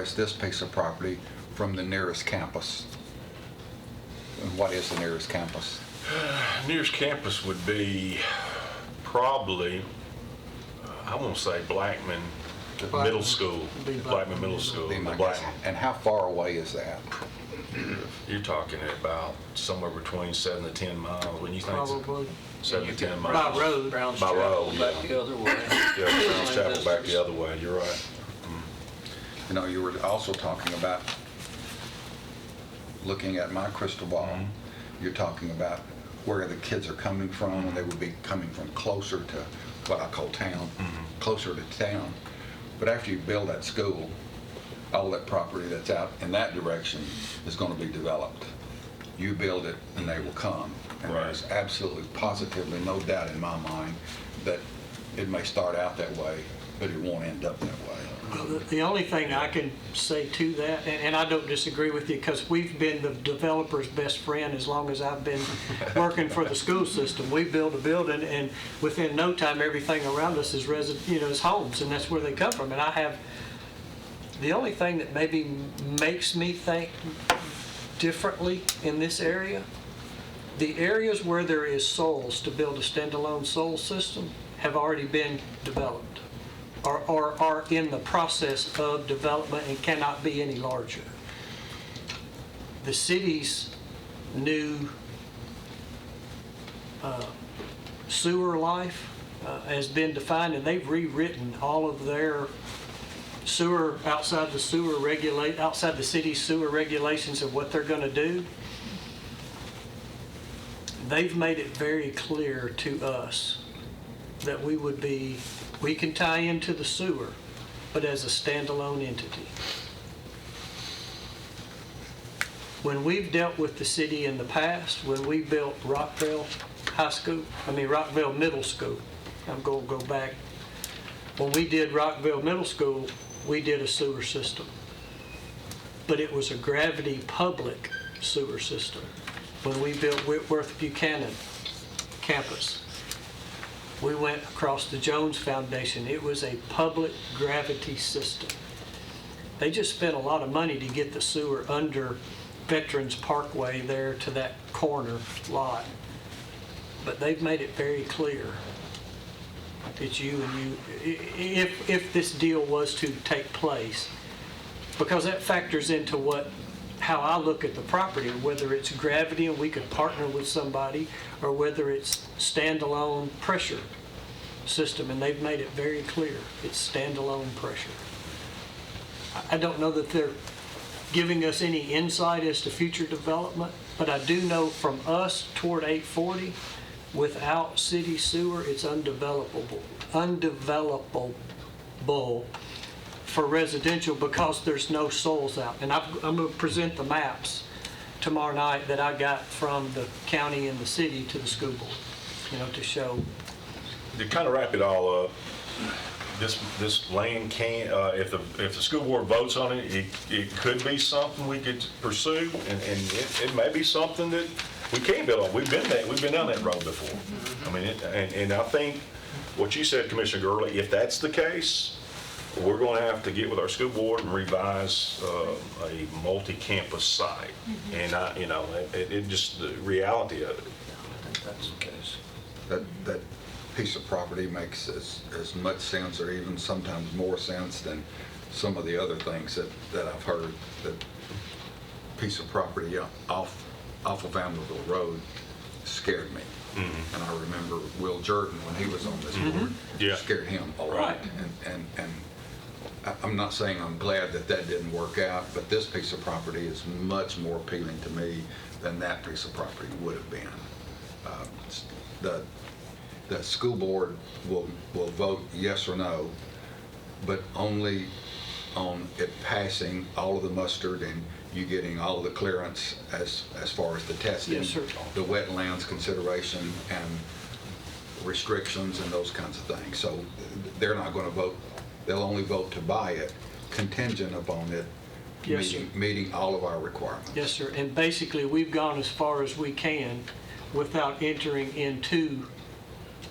is this piece of property from the nearest campus? And what is the nearest campus? Nearest campus would be probably, I won't say Blackman Middle School. Be Blackman Middle School. Be the my guess. Blackman. And how far away is that? You're talking about somewhere between 7 to 10 miles, wouldn't you think? Probably. 7 to 10 miles. By road. Brown's By road, Chapel back yeah. the other way. Yeah, Brown's Chapel back the other way, you're right. You know, you were also talking about, looking at my crystal ball, you're talking about where the kids are coming from, and they would be coming from closer to what I call town, closer to town. But after you build that school, all that property that's out in that direction is going to be developed. You build it, and they will come. And Right. there's absolutely, positively no doubt in my mind that it may start out that way, but it won't end up that way. Well, the only thing I can say to that, and I don't disagree with you, because we've been the developer's best friend as long as I've been working for the school system. We build a building, and within no time, everything around us is is homes, and that's where they come from. And the only thing that maybe makes me think differently in this area, the areas where there is soils to build a standalone soil system have already been developed, or are in the process of development and cannot be any larger. The city's new sewer life has been defined, and they've rewritten all of their sewer, outside the city's sewer regulations of what they're going to do. they've made it very clear to us that we can tie into the sewer, but as a standalone entity. When we've dealt with the city in the past, when we built Rockville Middle School, I'm going to go back. When we did Rockville Middle School, we did a sewer system. But it was a gravity public sewer system. When we built Whitworth Buchanan campus, we went across the Jones Foundation. It was a public gravity system. They just spent a lot of money to get the sewer under Veterans Parkway there to that corner lot. But they've made it very clear it's you and you, if this deal was to take place, because that factors into how I look at the property, whether it's gravity and we could partner with somebody, or whether it's standalone pressure system, and they've made it very clear it's standalone pressure. I don't know that they're giving us any insight as to future development, but I do know from us toward 840, without city sewer, it's undevelopable for residential because there's no soils out. And I'm going to present the maps tomorrow night that I got from the county and the city to the school board, to show. To kind of wrap it all up, this land can't, if the school board votes on it, it could be something we could pursue, and it may be something that we can build on. We've been down that road before. I mean, and I think what you said, Commissioner Gurley, if that's the case, we're going to have to get with our school board and revise a multi-campus site. And it just the reality of it. I think that's the case. That piece of property makes as much sense, or even sometimes more sense, than some of the other things that I've heard. That piece of property off of Vanderbilt Road scared me. And I remember Will Jordan, when he was on this board, scared him a lot. Right. And I'm not saying I'm glad that didn't work out, but this piece of property is much more appealing to me than that piece of property would have been. The school board will vote yes or no, but only on it passing all of the mustard and you getting all of the clearance as far as the testing, Yes, sir. the wetlands consideration and restrictions and those kinds of things. So they're not going to vote. They'll only vote to buy it contingent upon it Yes, sir. meeting all of our requirements. Yes, sir. And basically, we've gone as far as we can without entering into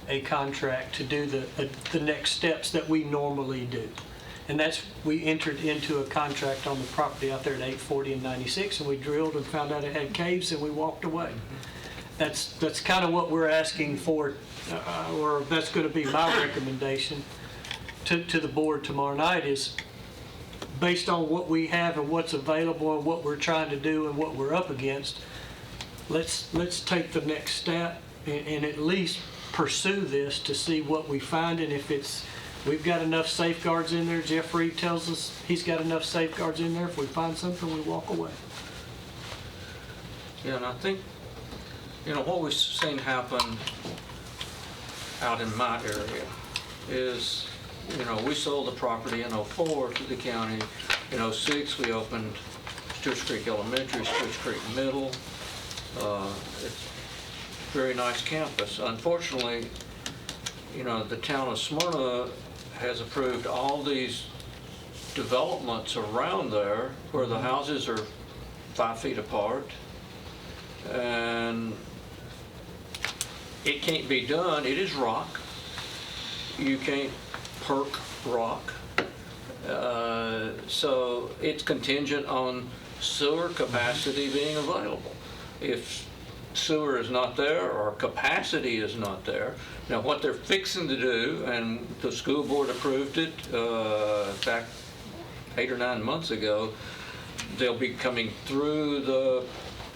a contract to do the next steps that we normally do. And we entered into a contract on the property out there at 840 and 96, and we drilled and found out it had caves, and we walked away. That's kind of what we're asking for, or that's going to be my recommendation to the board tomorrow night, is based on what we have and what's available and what we're trying to do and what we're up against, let's take the next step and at least pursue this to see what we find, and if we've got enough safeguards in there. Jeff Reed tells us he's got enough safeguards in there. If we find something, we walk away. Yeah, and I think, what we've seen happen out in my area is, we sold the property in '04 to the county. In '06, we opened Stewart's Creek Elementary, Stewart's Creek Middle. It's a very nice campus. Unfortunately, the town of Smyrna has approved all these developments around there where the houses are 5 feet apart, and it can't be done. It is rock. You can't perk rock. So it's contingent on sewer capacity being available. If sewer is not there or capacity is not there, now what they're fixing to do, and the school board approved it back 8 or 9 months ago, they'll be coming through the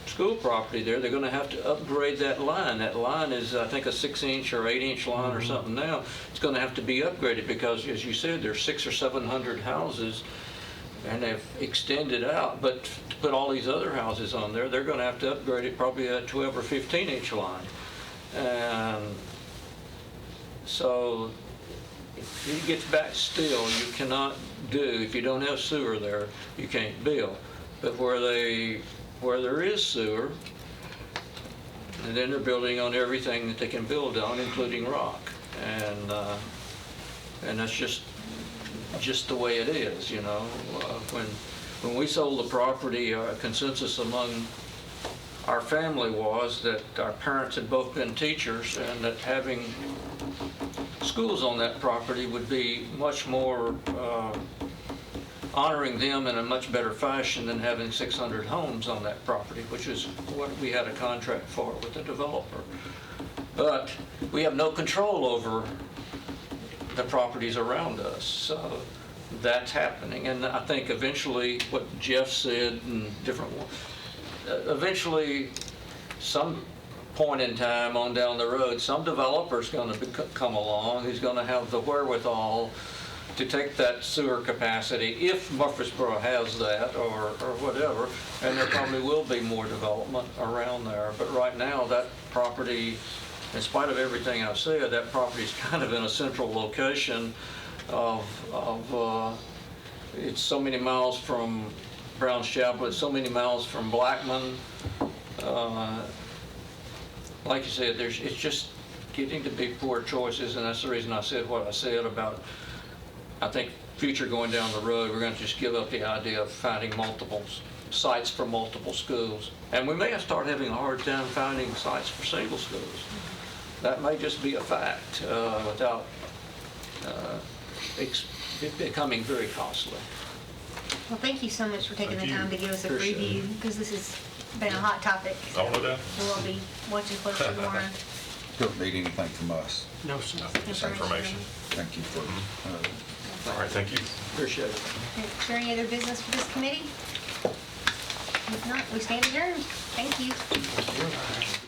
school property there. They're going to have to upgrade that line. That line is, I think, a 6-inch or 8-inch line or something now. It's going to have to be upgraded because, as you said, there's 600 or 700 houses, and they've extended out, but to put all these other houses on there, they're gonna have to upgrade it probably at 12 or 15-inch line. And so it gets back still, you cannot do, if you don't have sewer there, you can't build. But where there is sewer, and then they're building on everything that they can build on, including rock. And that's just the way it is, you know. When we sold the property, a consensus among our family was that our parents had both been teachers, and that having schools on that property would be much more honoring them in a much better fashion than having 600 homes on that property, which is what we had a contract for with the developer. But we have no control over the properties around us, so that's happening. And I think eventually, what Jeff said and eventually, some point in time on down the road, some developer's going to come along who's going to have the wherewithal to take that sewer capacity, if Murfreesboro has that or whatever, and there probably will be more development around there. But right now, that property, in spite of everything I've said, that property is kind of in a central location of it's so many miles from Brown's Chapel, it's so many miles from Blackman. Like you said, it's just getting to be poor choices, and that's the reason I said what I said about, I think, future going down the road, we're going to just give up the idea of finding multiple sites for multiple schools. And we may have start having a hard time finding sites for single schools. That may just be a fact without it becoming very costly. Well, thank you so much for taking Thank the you. time to give us a Appreciate preview, because this has been a hot topic. All of that? We'll all be watching closely more Don't need anything from us. No, sir. Just information. Thank you for, All right, thank you. Appreciate it. Is there any other business for this committee? If not, we stand adjourned. Thank you.